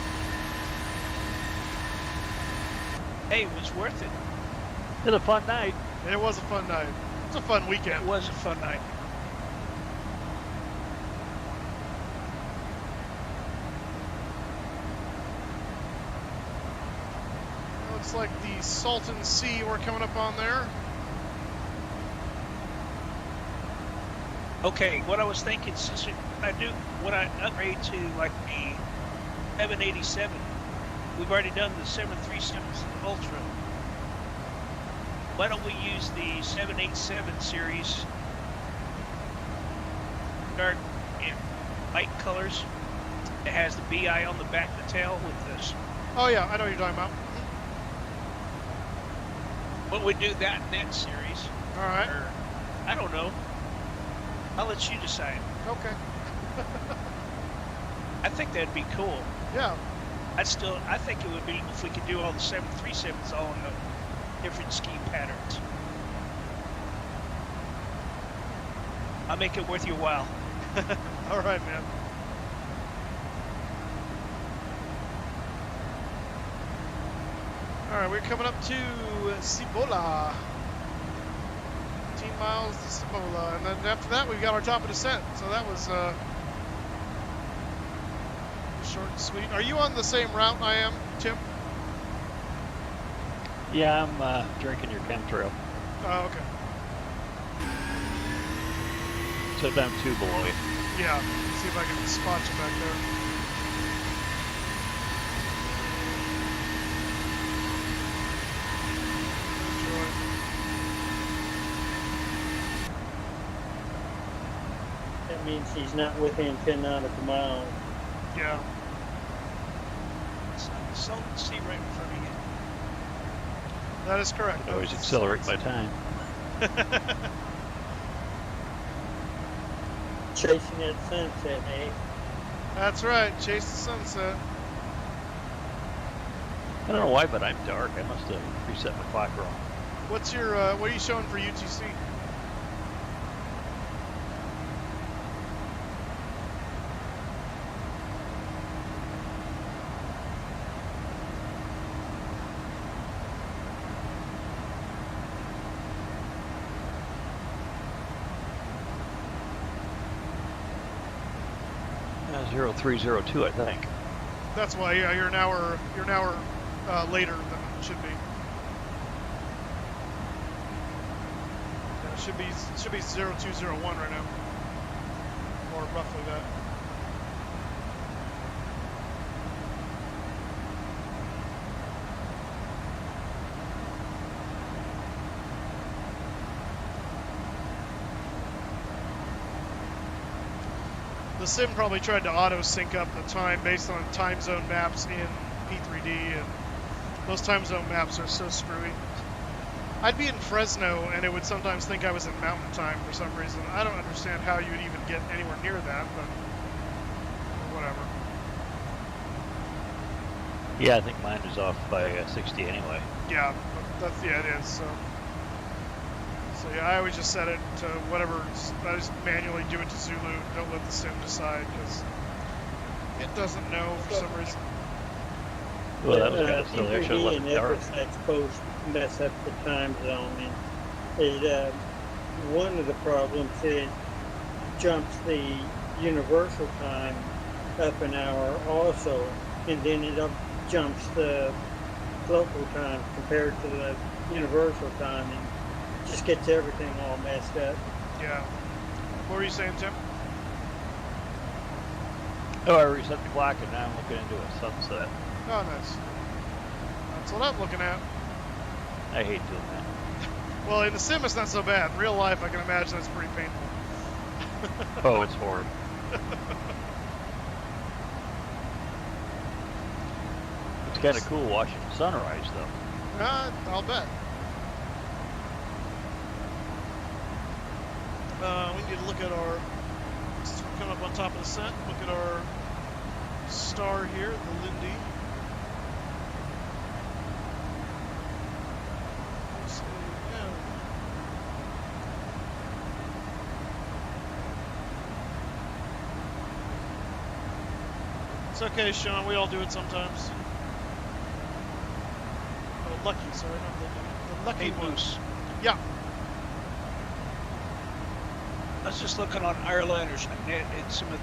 Hey, it was worth it. It's a fun night. It was a fun night. It's a fun It weekend. was a fun night. Looks like the Salton Sea we're coming up on there. Okay, what I was thinking, since when I upgrade to like the 787, we've already done the 737 Ultra. Why don't we use the 787 series, dark and light colors? It has the BI on the back of the tail with this. Oh yeah, I know what you're talking about. What we do that in that series? All right. Or, I don't know. I'll let you decide. Okay. I think that'd be cool. Yeah. I think it would be if we could do all the 737s all in the different ski patterns. I'll make it worth your while. All right, man. All right, we're coming up to Cibola. 15 miles to Cibola, and then after that we've got our top of descent. So that was short and sweet. Are you on the same route I am, Tim? Yeah, I'm drinking your chemtrail. Oh, okay. So I'm 2 below you. Yeah. See if I can spot you back there. That means he's not within 10 nautical miles. Yeah. Salton Sea right in front of you. That is correct. I always accelerate my time. Chasing that sunset, eh? That's right. Chase the sunset. I don't know why, but I'm dark. I must have reset my clock wrong. What's your what are you showing for UTC? Uh, 0302, I think. That's why, yeah, you're an hour later than it should be. Yeah, it should be 0201 right now, or roughly that. The sim probably tried to auto sync up the time based on time zone maps in P3D, and those time zone maps are so screwy. I'd be in Fresno and it would sometimes think I was in mountain time for some reason. I don't understand how you would even get anywhere near that, but whatever. Yeah, I think mine is off by 60 anyway. Yeah, that's, yeah, it is. So yeah, I always just set it to whatever. I just manually do it to Zulu. Don't let the sim decide because it doesn't know for some reason. Well, that was kind of silly. Actually, it and left dark. FSX post mess up the time zone, and it one of the problems it jumps the universal time up an hour also, and then it up jumps the local time compared to the universal time, and just gets everything all messed up. Yeah. What were you saying, Tim? Oh, I reset the clock and now I'm looking into a sunset. Oh, nice. That's what I'm looking at. I hate doing that. Well, in the sim, it's not so bad. In real life, I can imagine it's pretty painful. Oh, it's horrible. It's kind of cool watching the sunrise, though. I'll bet. We need to look at our, since we're coming up on top of the set, look at our star here, the Lindy. It's okay, Sean. We all do it sometimes. Oh, Lucky, sorry, not the Lucky Hey, one. Moose. Yeah. I was just looking on Airliners net and some of the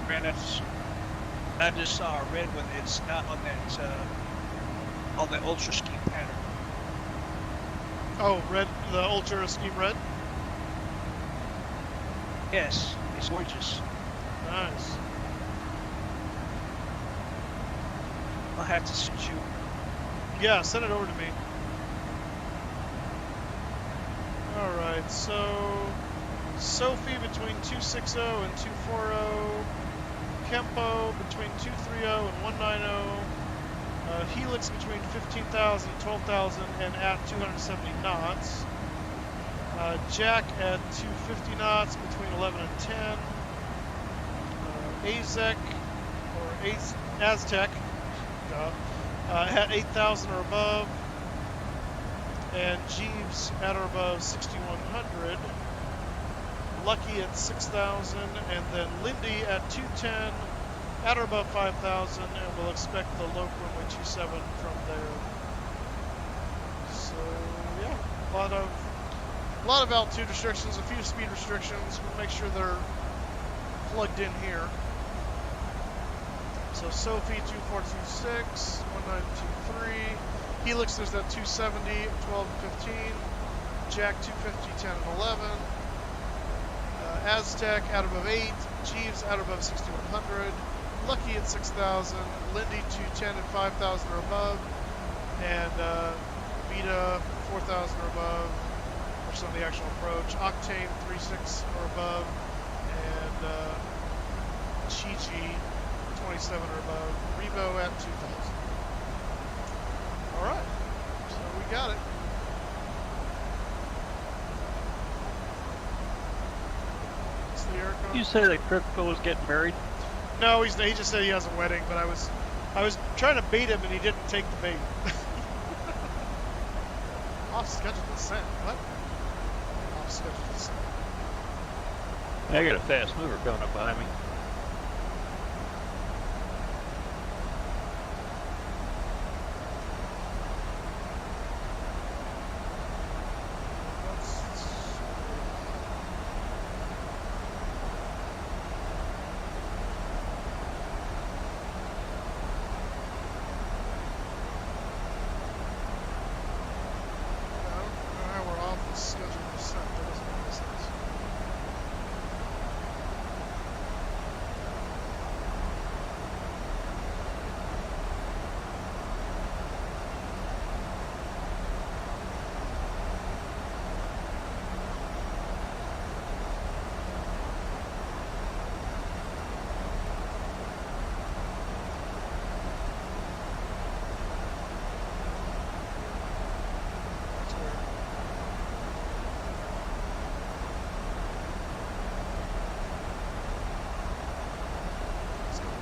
granites. I just saw a red one. It's not on that ultra scheme pattern. Oh, red, the Ultra Scheme Red. Yes, it's gorgeous. Nice. I'll have to send you. Yeah, send it over to me. All right, so Sophie between 260 and 240. Kempo between 230 and 190. Helix between 15,000 and 12,000 and at 270 knots. Jack at 250 knots between 11 and 10. Azek or Aztec at 8,000 or above. And Jeeves at or above 6,100. Lucky at 6,000, and then Lindy at 210, at or above 5,000, and we'll expect the low runway 27 from there. So yeah, a lot of altitude restrictions, a few speed restrictions. We'll make sure they're plugged in here. So Sophie 2426, 1923, Helix is at 270, 12 and 15, Jack 250, 10 and 11. Aztec out above 8, Jeeves out above 6,100, Lucky at 6,000, Lindy 210 and 5,000 or above, and Vita 4,000 or above, which is on the actual approach, Octane 36 or above, and Chi-Chi 27 or above, Revo at 2,000. Alright, so we got it. You say that Crypto was getting married? No, he just said he has a wedding, but I was trying to bait him and he didn't take the bait. Off schedule descent. What? Off schedule descent. I got a fast mover coming up behind me.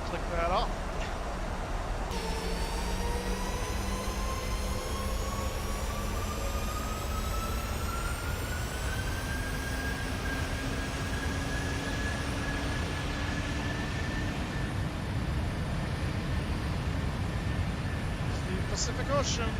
Click that off. It's the Pacific Ocean.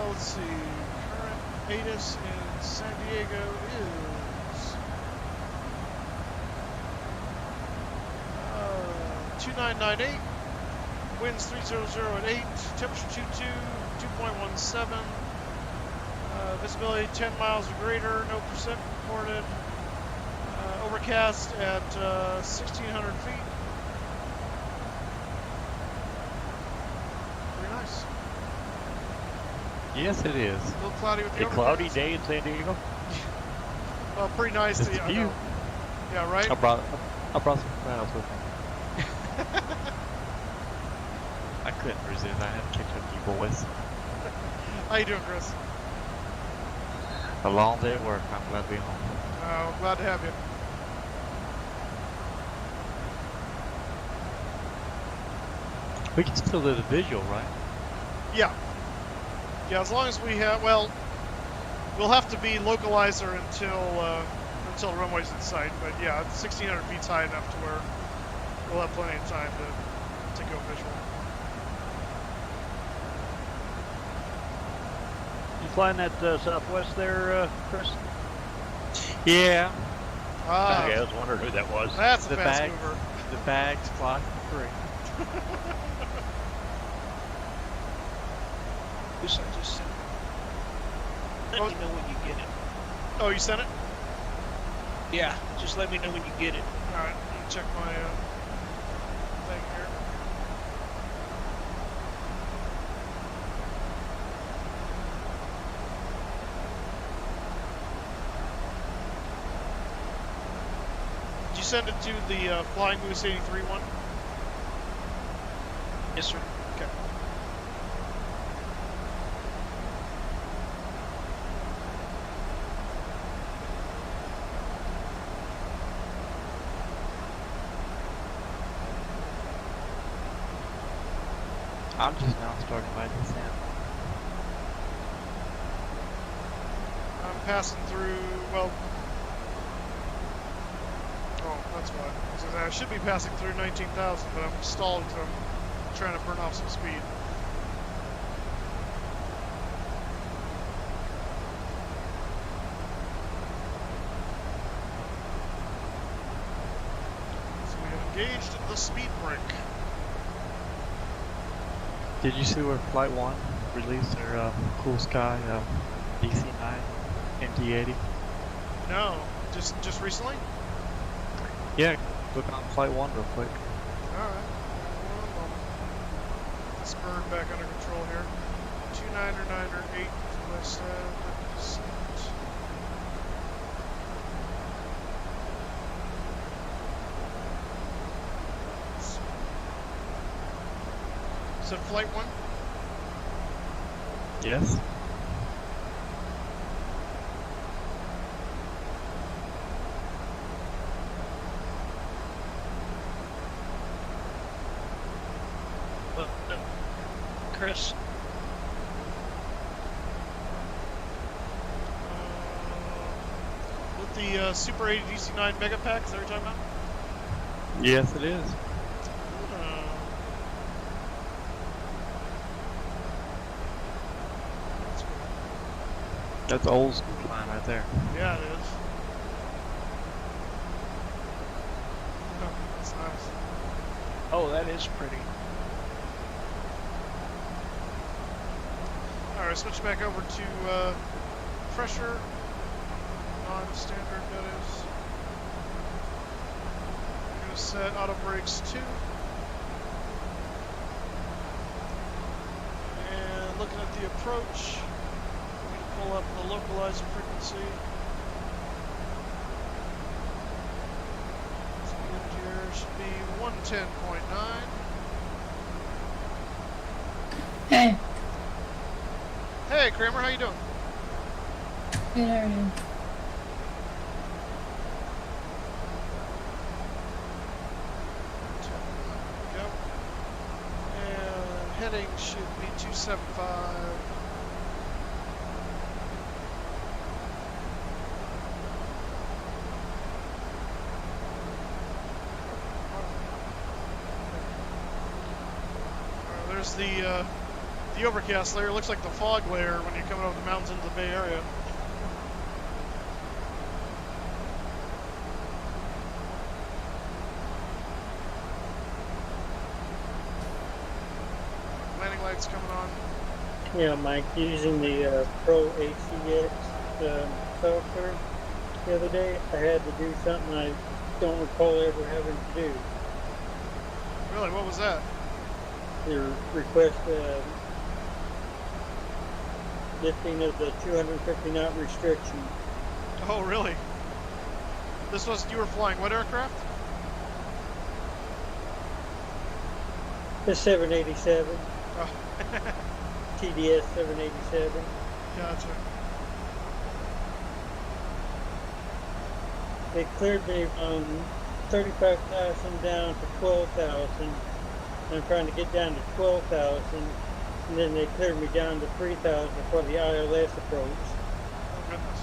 Let's see, current ATIS in San Diego is 2998, winds 300 at 8, temperature 2.17, visibility 10 miles or greater, no percent reported, overcast at 1,600 feet. Very nice. Yes, it is. A little cloudy with the A cloudy overcast. day in San Diego? Well, pretty nice. It's I view. know. Yeah, right? I brought some flannels with me. I couldn't resist. I had to catch up with you boys. How you doing, Chris? A long day at work. I'm glad to be home. Oh, glad to have you. We can still do the visual, right? Yeah, Yeah, as long as we have, well, we'll have to be localizer until the runway's in sight. But yeah, 1,600 feet's high enough to where we'll have plenty of time to go visual. You flying that Southwest there, Chris? Yeah, Ah, Okay, I was wondering who that was. that's a the fast bags, mover. the bags fly for free. This I just sent. Let me know when you get it. Oh, you sent it? Yeah, just let me know when you get it. All right, let me check my thing here. Did you send it to the Flying Moose 83 one? Yes, sir. Okay. I'm just now starting my descent. I'm passing through, well, oh, that's why. I should be passing through 19,000, but I'm stalled because I'm trying to burn off some speed. So we have engaged the speed brake. Did you see where Flight 1 released their Cool Sky DC-9 MD-80? No, just recently? Yeah, look on Flight 1 real quick. Alright. One moment. Let's burn back under control here. 299 to west descent. Is it flight 1? Yes. Chris, With the Super 80 DC-9 Mega Pack, is that what you're talking about? Yes, it is. That's cool. That's old school flying right there. Yeah, it is. Oh, that's nice. oh, that is pretty. Alright, switch back over to pressure, non-standard that is. I'm going to set auto brakes 2. And looking at the approach, I'm going to pull up the localizer frequency. So wind here should be 110.9. Hey, Hey Kramer, how you doing? good, how are you? Go. And heading should be 275. There's the overcast layer. It looks like the fog layer when you're coming over the mountains into the Bay Area. Landing lights coming on. Yeah, Mike, using the Pro ACX software the other day, I had to do something I don't recall ever having to do. Really, what was that? Your request lifting of the 250 knot restriction. Oh, really? This was, you were flying what aircraft? The 787, Oh, TDS 787. gotcha. They cleared me from 35,000 down to 12,000. I'm trying to get down to 12,000 And then they cleared me down to 3,000 for the ILS approach. Oh, goodness.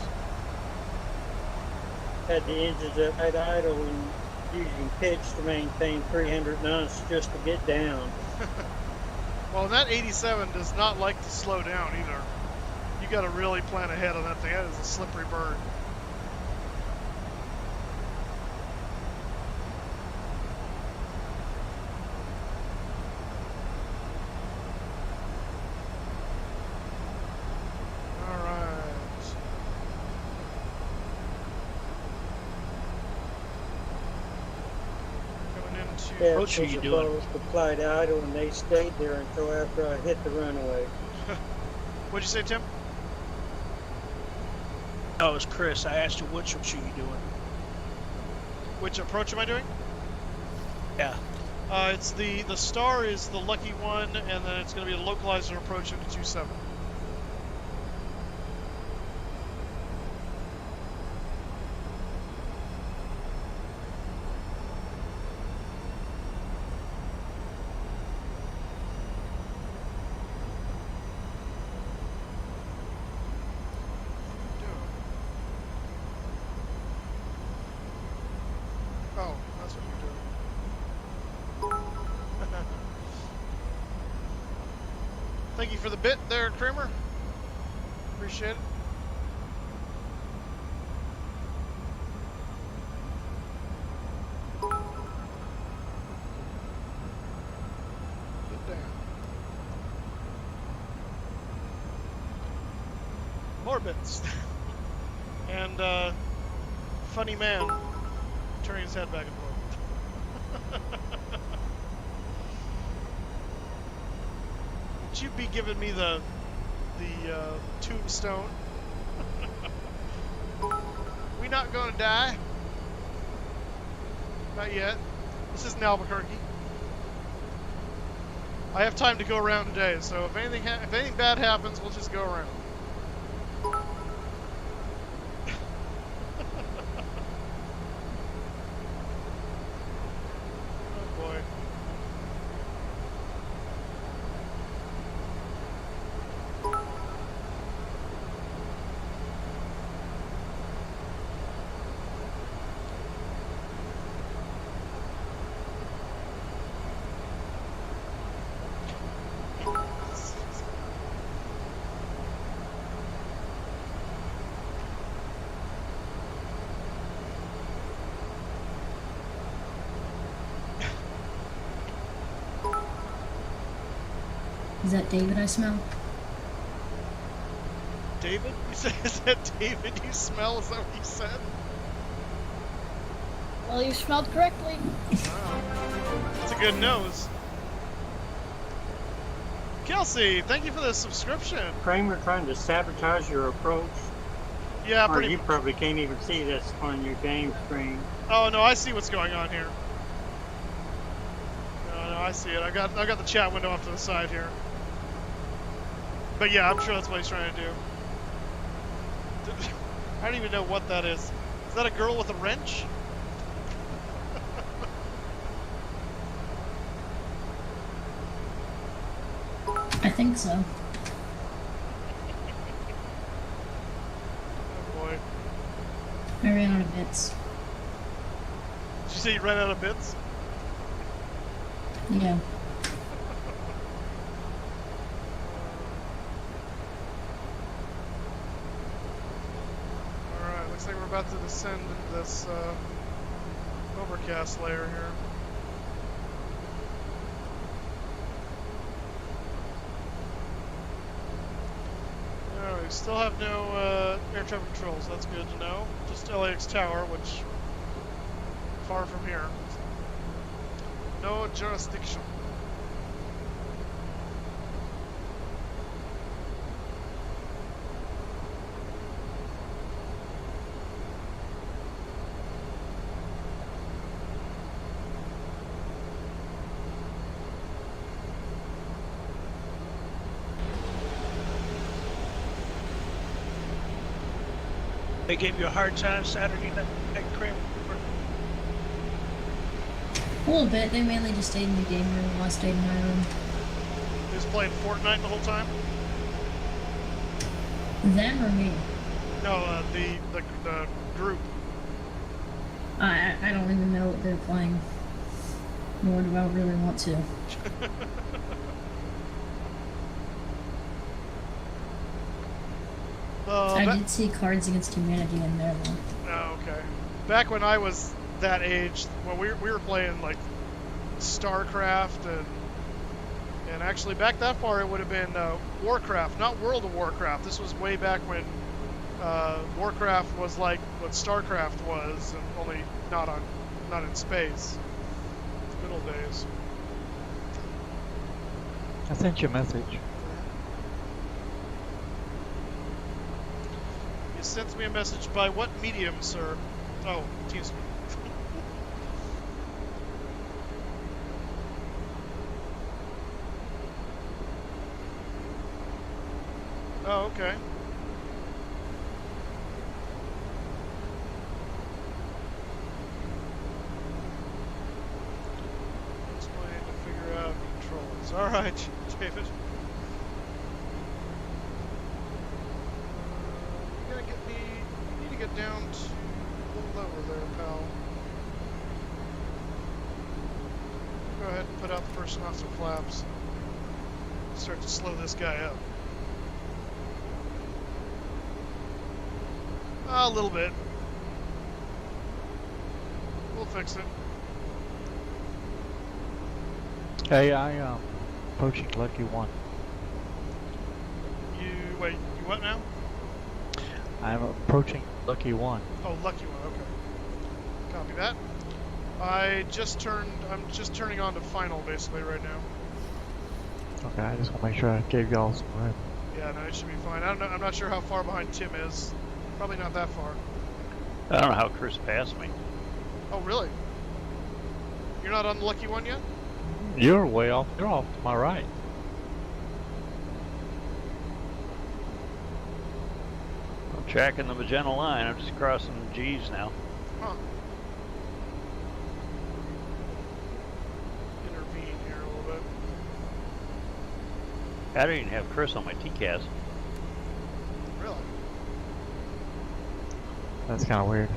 Had the engines at idle and using pitch to maintain 300 knots just to get down. Well, that 87 does not like to slow down either. You got to really plan ahead on that thing. That is a slippery bird. All right. Coming into. Yeah, Approach, are you doing? Applied idle and they stayed there until after I hit the runway. What'd you say, Tim? Oh, it's Chris. I asked you which approach are you doing? Which approach am I doing? Yeah. It's the star is the lucky one, and then it's going to be a localizer approach into 27. Oh, that's what you're doing. Thank you for the bit there, Kramer. Appreciate it. Get down. More bits. And funny man turning his head back and forth. Would you be giving me the tombstone? We not gonna die? Not yet. This isn't Albuquerque. I have time to go around today, so if anything bad happens, we'll just go around. Oh boy. Is that David I smell? David? You said, is that David you smell? Is that what you said? Well, you smelled correctly. Wow. That's a good nose. Kelsey, thank you for the subscription. Kramer trying to sabotage your approach. Yeah, Or pretty. you probably can't even see this on your game screen. Oh no, I see what's going on here. No, I see it. I got the chat window off to the side here. But yeah, I'm sure that's what he's trying to do. I don't even know what that is. Is that a girl with a wrench? I think so. Oh boy. I ran out of bits. Did you say you ran out of bits? Yeah. Alright, looks like we're about to descend into this overcast layer here. Alright, we still have no air traffic controls, that's good to know. Just LAX Tower, which far from here. No jurisdiction. They gave you a hard time Saturday night, Kramer? A little bit. They mainly just stayed in the game room while I stayed in my room. just playing Fortnite the whole time? Them or me? No, the group. I don't even know what they're playing. Nor do I really want to. I did see Cards Against Humanity in there though. Oh, okay. Back when I was that age, well, we were playing like StarCraft and actually back that far it would have been Warcraft, not World of Warcraft. This was way back when Warcraft was like what StarCraft was, and only not in space. Good old days. I sent you a message. You sent me a message by what medium, sir? Oh, TeamSpeak. Oh, okay. Explain to figure out controls. All right, David. You need to get down to a little lower there, pal. Go ahead and put out the first officer flaps. Start to slow this guy up. A little bit. We'll fix it. Hey, I approaching Lucky 1. Wait, you what now? I'm approaching Lucky 1. Oh, Lucky 1, okay. Copy that. I'm just turning on to final basically right now. Okay, I just want to make sure I gave y'all some room. Yeah, no, it should be fine. I don't know, I'm not sure how far behind Tim is. Probably not that far. I don't know how Chris passed me. Oh, really? You're not on the Lucky 1 yet? You're way off. You're off to my right. I'm tracking the magenta line. I'm just crossing G's now. Huh. Intervene here a little bit. I don't even have Chris on my TCAS. Really? That's kind of weird.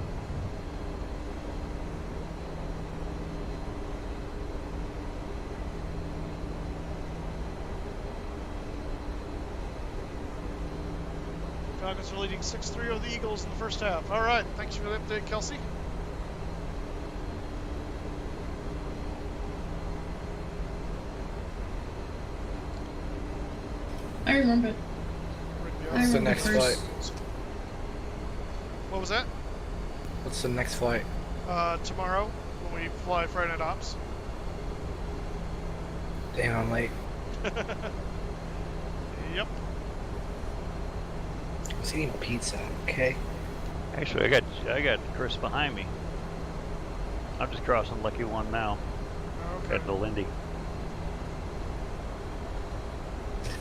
Falcons are leading 6-3 over the Eagles in the first half. All right, thanks for the update, Kelsey. I remember. What's the next flight? What was that? What's the next flight? Tomorrow when we fly Friday Night Ops. Damn, I'm late. Yep. I was eating pizza, okay? Actually, I got Chris behind me. I'm just crossing Lucky 1 now. Okay. At Valindi.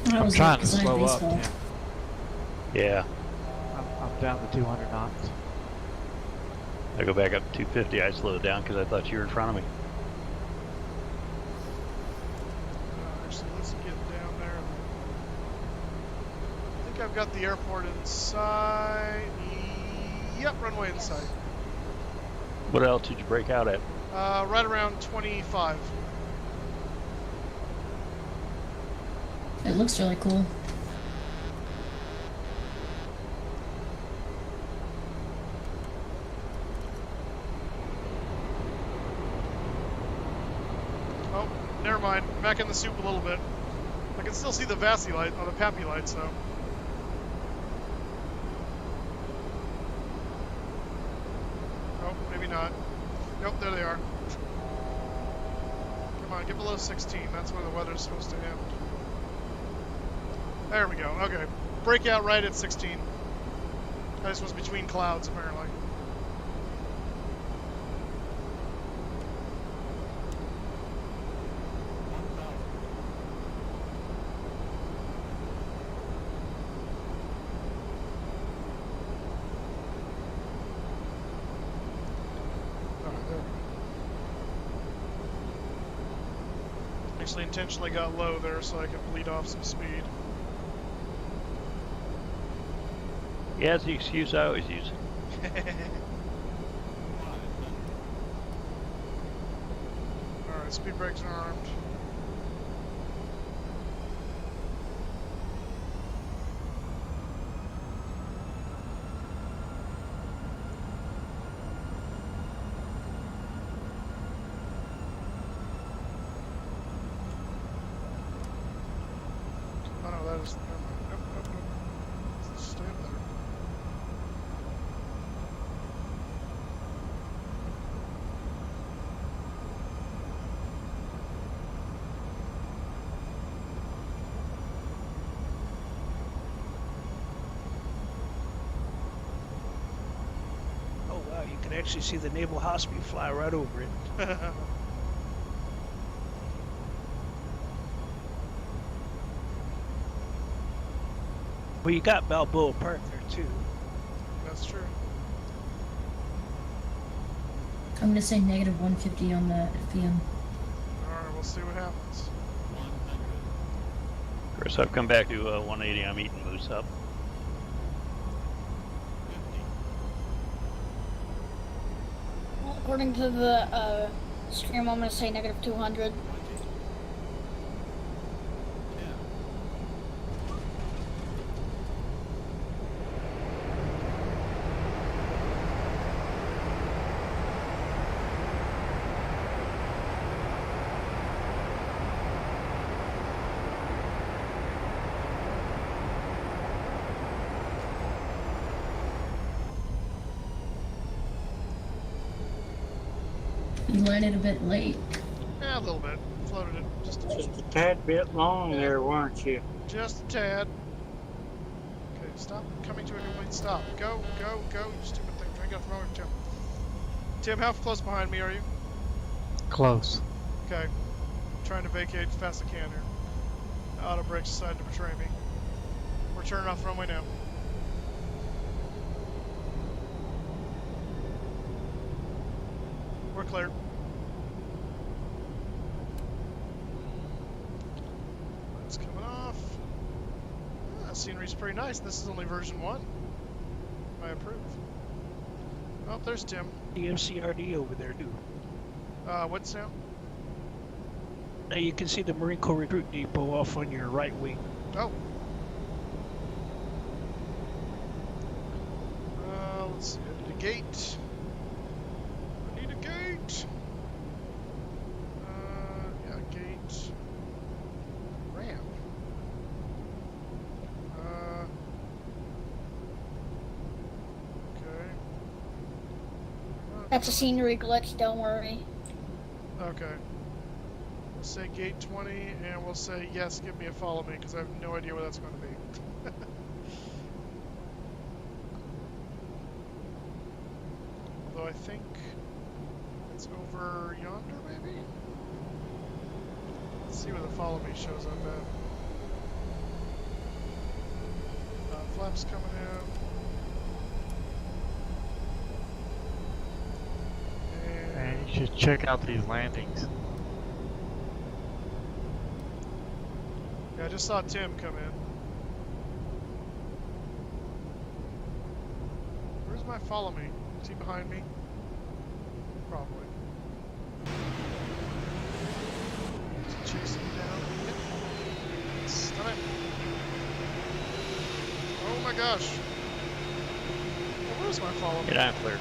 I'm trying to slow up. Yeah. I'm down to 200 knots. I go back up to 250. I slowed down because I thought you were in front of me. Actually, let's get down there. I think I've got the airport inside. Yep, runway inside. What else did you break out at? Right around 25. It looks really cool. Oh, never mind. Back in the soup a little bit. I can still see the VATSIM light on the PAPI lights though. Oh, maybe not. Nope, there they are. Come on, get below 16. That's where the weather's supposed to end. There we go. Okay. Breakout right at 16. This was between clouds, apparently. Actually intentionally got low there so I could bleed off some speed. Yeah, it's the excuse I always use. Alright, speed brakes are armed. Oh no, that is... Never mind. Nope, nope, nope. Let's stay up there. Oh wow, you can actually see the naval hospital fly right over it. Well, you got Balboa Park there too. That's true. I'm gonna say negative 150 on the FPM. Alright, we'll see what happens. Of course, I've come back to 180. I'm eating moose up. Well, according to the stream, I'm gonna say negative 200. You landed a bit late. Yeah, a little bit. Floated it just a tad bit long there, weren't you? Just a tad. Okay, stop coming to a complete stop. Go, go, go, you stupid thing. Try to get off the road, Tim. Tim, how close behind me are you? Close. Okay. I'm trying to vacate as fast as I can here. The auto brakes decided to betray me. We're turning off the runway now. We're cleared. That's coming off. Ah, scenery's pretty nice. This is only version 1. I approve. Oh, there's Tim. The MCRD over there too. What's now? Now you can see the Marine Corps Recruit Depot off on your right wing. Oh. Let's see. I need a gate. I need a gate. Yeah, gate. Ramp. Okay. That's a scenery glitch, don't worry. Okay. We'll say gate 20, and we'll say, yes, give me a follow me, because I have no idea where that's going to be. Although I think it's over yonder, maybe? Let's see where the follow me shows up at. Flaps coming in. And you should check out these landings. Yeah, I just saw Tim come in. Where's my follow me? Is he behind me? Probably. Is he chasing me down? Yep. Stun it. Oh my gosh. Well, where's my follow me? Get out clear.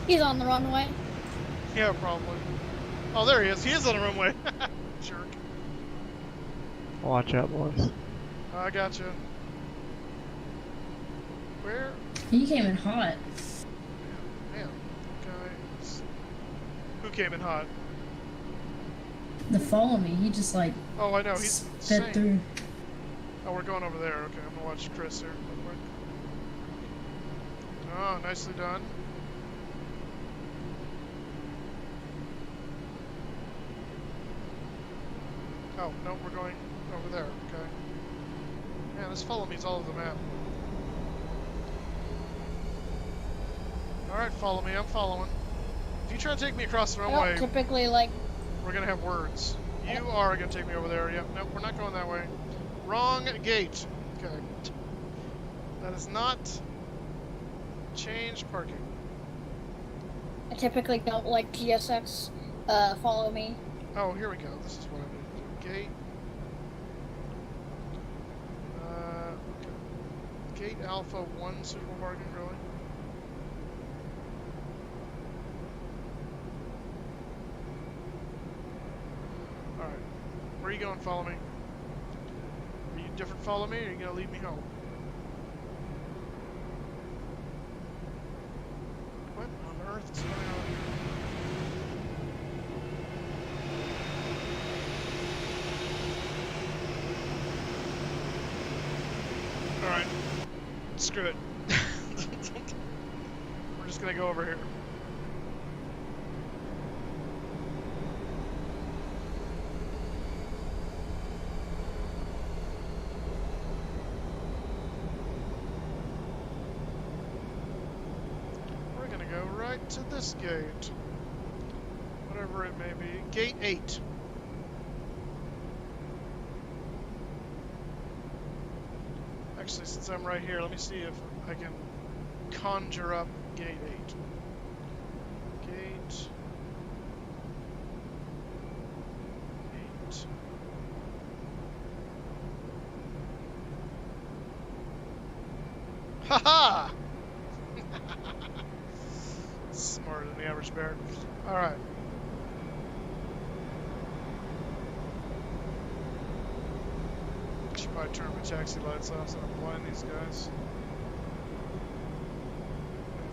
He's on the runway. Yeah, probably. Oh, there he is. He is on the runway. Jerk. Watch out, boys. I gotcha. Where? You came in hot. Man, guys. Who came in hot? The follow me, he just like Oh, I know. He's sped through. Oh, we're going over there. Okay, I'm gonna watch Chris here real quick. Oh, nicely done. Oh, no, we're going over there. Okay. Man, this follow me's all over the map. Alright, follow me. I'm following. If you try to take me across the I runway, don't typically like. we're gonna have words. You are going to take me over there. Yep, nope, we're not going that way. Wrong gate. Okay. That is not change parking. I typically don't like GSX follow me. Oh, here we go. This is what I need to do. Gate. Okay. Gate Alpha 1 suitable parking, really? Alright. Where are you going? Follow me. Are you different follow me, or are you going to lead me home? What on earth is going on here? Alright. Screw it. We're just going to go over here. To this gate, whatever it may be. Gate 8. Actually, since I'm right here, let me see if I can conjure up gate 8. Gate 8. Ha-ha! Smarter than the average bear. Alright. Should probably turn my taxi lights off so I don't blind these guys.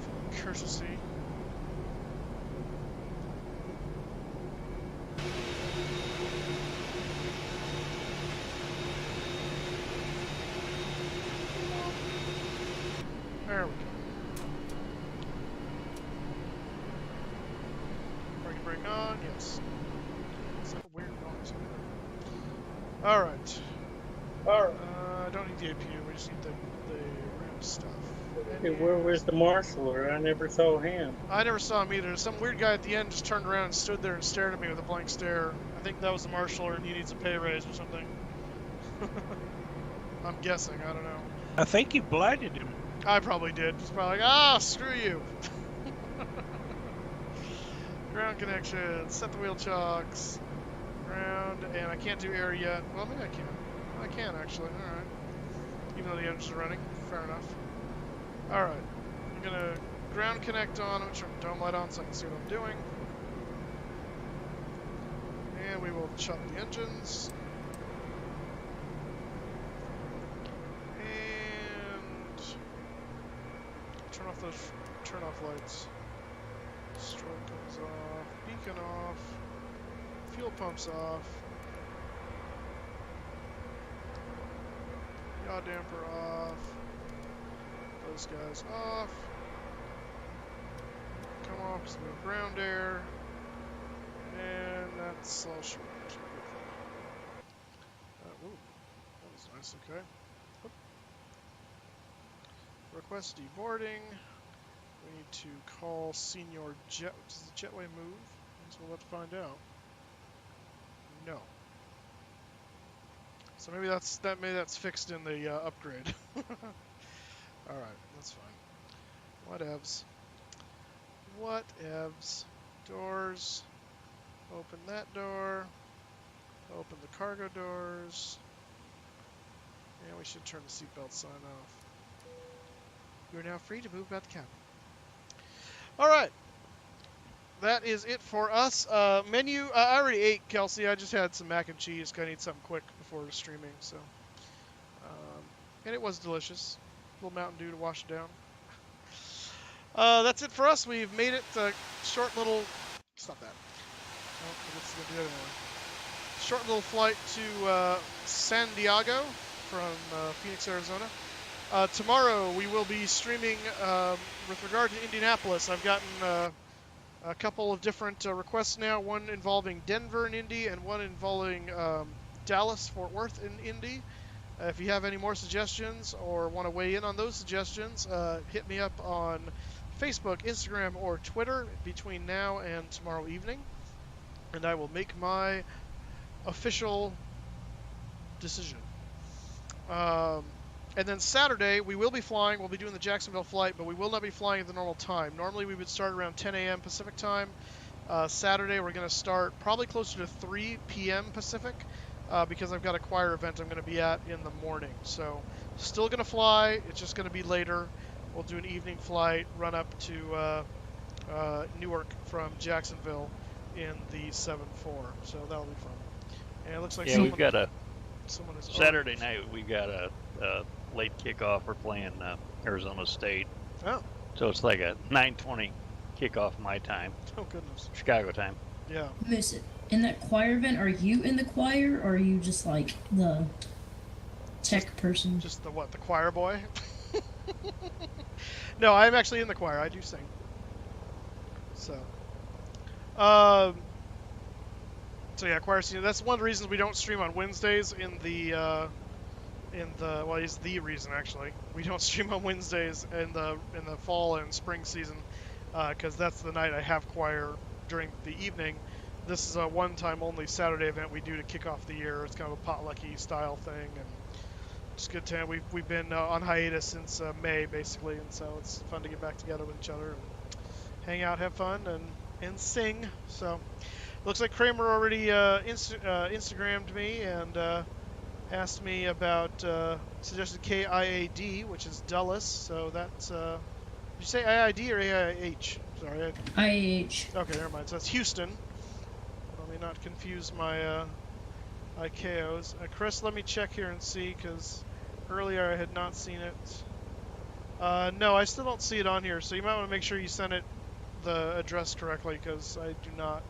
For courtesy. There we go. Bring on, yes. Is that a weird noise? Alright. I don't need the APU, we just need the RAM stuff. Hey, where was the marshaller? I never saw him. I never saw him either. Some weird guy at the end just turned around and stood there and stared at me with a blank stare. I think that was the marshaller and he needs a pay raise or something. I'm guessing, I don't know. I think you blinded him. I probably did. He's probably like, ah, screw you. Ground connection, set the wheel chocks, ground, and I can't do air yet. Well, maybe I can. I can actually, alright. Even though the engines are running, fair enough. Alright, I'm gonna ground connect on, I'm gonna turn the dome light on so I can see what I'm doing. And we will shut the engines. And turn off those turn-off lights. Strobe comes off, beacon off, fuel pumps off, yaw damper off, those guys off, come off because we have ground air, and that's all short. Ooh, that was nice, okay. Whoop. Request deboarding. We need to call Senior Jet. Does the jetway move? I guess we'll have to find out. No. So maybe that's fixed in the upgrade. All right, that's fine. Whatevs. Whatevs. Doors. Open that door. Open the cargo doors. And we should turn the seatbelt sign off. You are now free to move about the cabin. All right, that is it for us. Menu, I already ate, Kelsey. I just had some mac and cheese. I need something quick before streaming, so. And it was delicious. A little Mountain Dew to wash it down. That's it for us. We've made it a short little. Stop that. Oh, it's gonna do that anyway. Short little flight to San Diego from Phoenix, Arizona. Tomorrow we will be streaming with regard to Indianapolis. I've gotten a couple of different requests now, one involving Denver and Indy and one involving Dallas, Fort Worth and Indy. If you have any more suggestions or want to weigh in on those suggestions, hit me up on Facebook, Instagram, or Twitter between now and tomorrow evening. And I will make my official decision. And then Saturday, we will be flying. We'll be doing the Jacksonville flight, but we will not be flying at the normal time. Normally, we would start around 10 a.m. Pacific time. Saturday, we're going to start probably closer to 3 p.m. Pacific because I've got a choir event I'm going to be at in the morning. So still going to fly. It's just going to be later. We'll do an evening flight, run up to Newark from Jacksonville in the 7-4. So that'll be fun. And it looks like we've got a is Saturday night. We got a late kickoff. We're playing Arizona State. Oh. So it's like a 9:20 kickoff my time. Oh goodness. Chicago time. Yeah. Miss it. In that choir event, are you in the choir, or are you just like the tech person? Just the what? The choir boy? No, I'm actually in the choir. I do sing. So. So yeah, choir scene. That's one of the reasons we don't stream on Wednesdays well, it's the reason actually. We don't stream on Wednesdays in the fall and spring season, because that's the night I have choir during the evening. This is a one-time only Saturday event we do to kick off the year. It's kind of a potlucky style thing, and it's a good time. We've been on hiatus since May basically, and so it's fun to get back together with each other and hang out, have fun, and sing. So. Looks like Kramer already Instagrammed me and asked me about suggested KIAD, which is Dulles. So that's did you say IID or AIH? Sorry. IH. Okay, never mind. So that's Houston. Let me not confuse my ICAOs. Chris, let me check here and see, because earlier I had not seen it. No, I still don't see it on here. So you might want to make sure you send it the address correctly, because I do not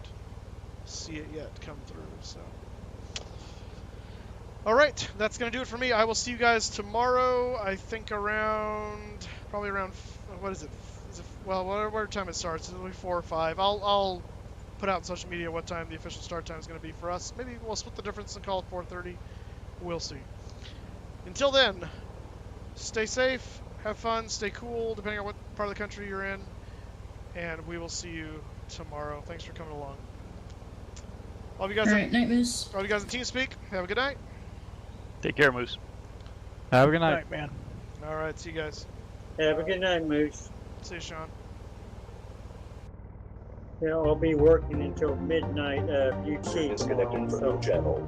see it yet come through. So all right, that's gonna do it for me. I will see you guys tomorrow. I think probably around what is it, well, whatever time it starts. It'll be 4 or 5. I'll put out on social media what time the official start time is going to be for us. Maybe we'll split the difference and call it 4:30. We'll see. Until then, stay safe, have fun, stay cool depending on what part of the country you're in, and we will see you tomorrow. Thanks for coming along. All of you guys, All right, night, Moose. All you guys in TeamSpeak, have a good night. Take care, Moose. Have a good night. Right, man. All right, see you guys. Have a good night, Moose. See you, Sean. Yeah, I'll be working until midnight UT. Disconnected from your channel.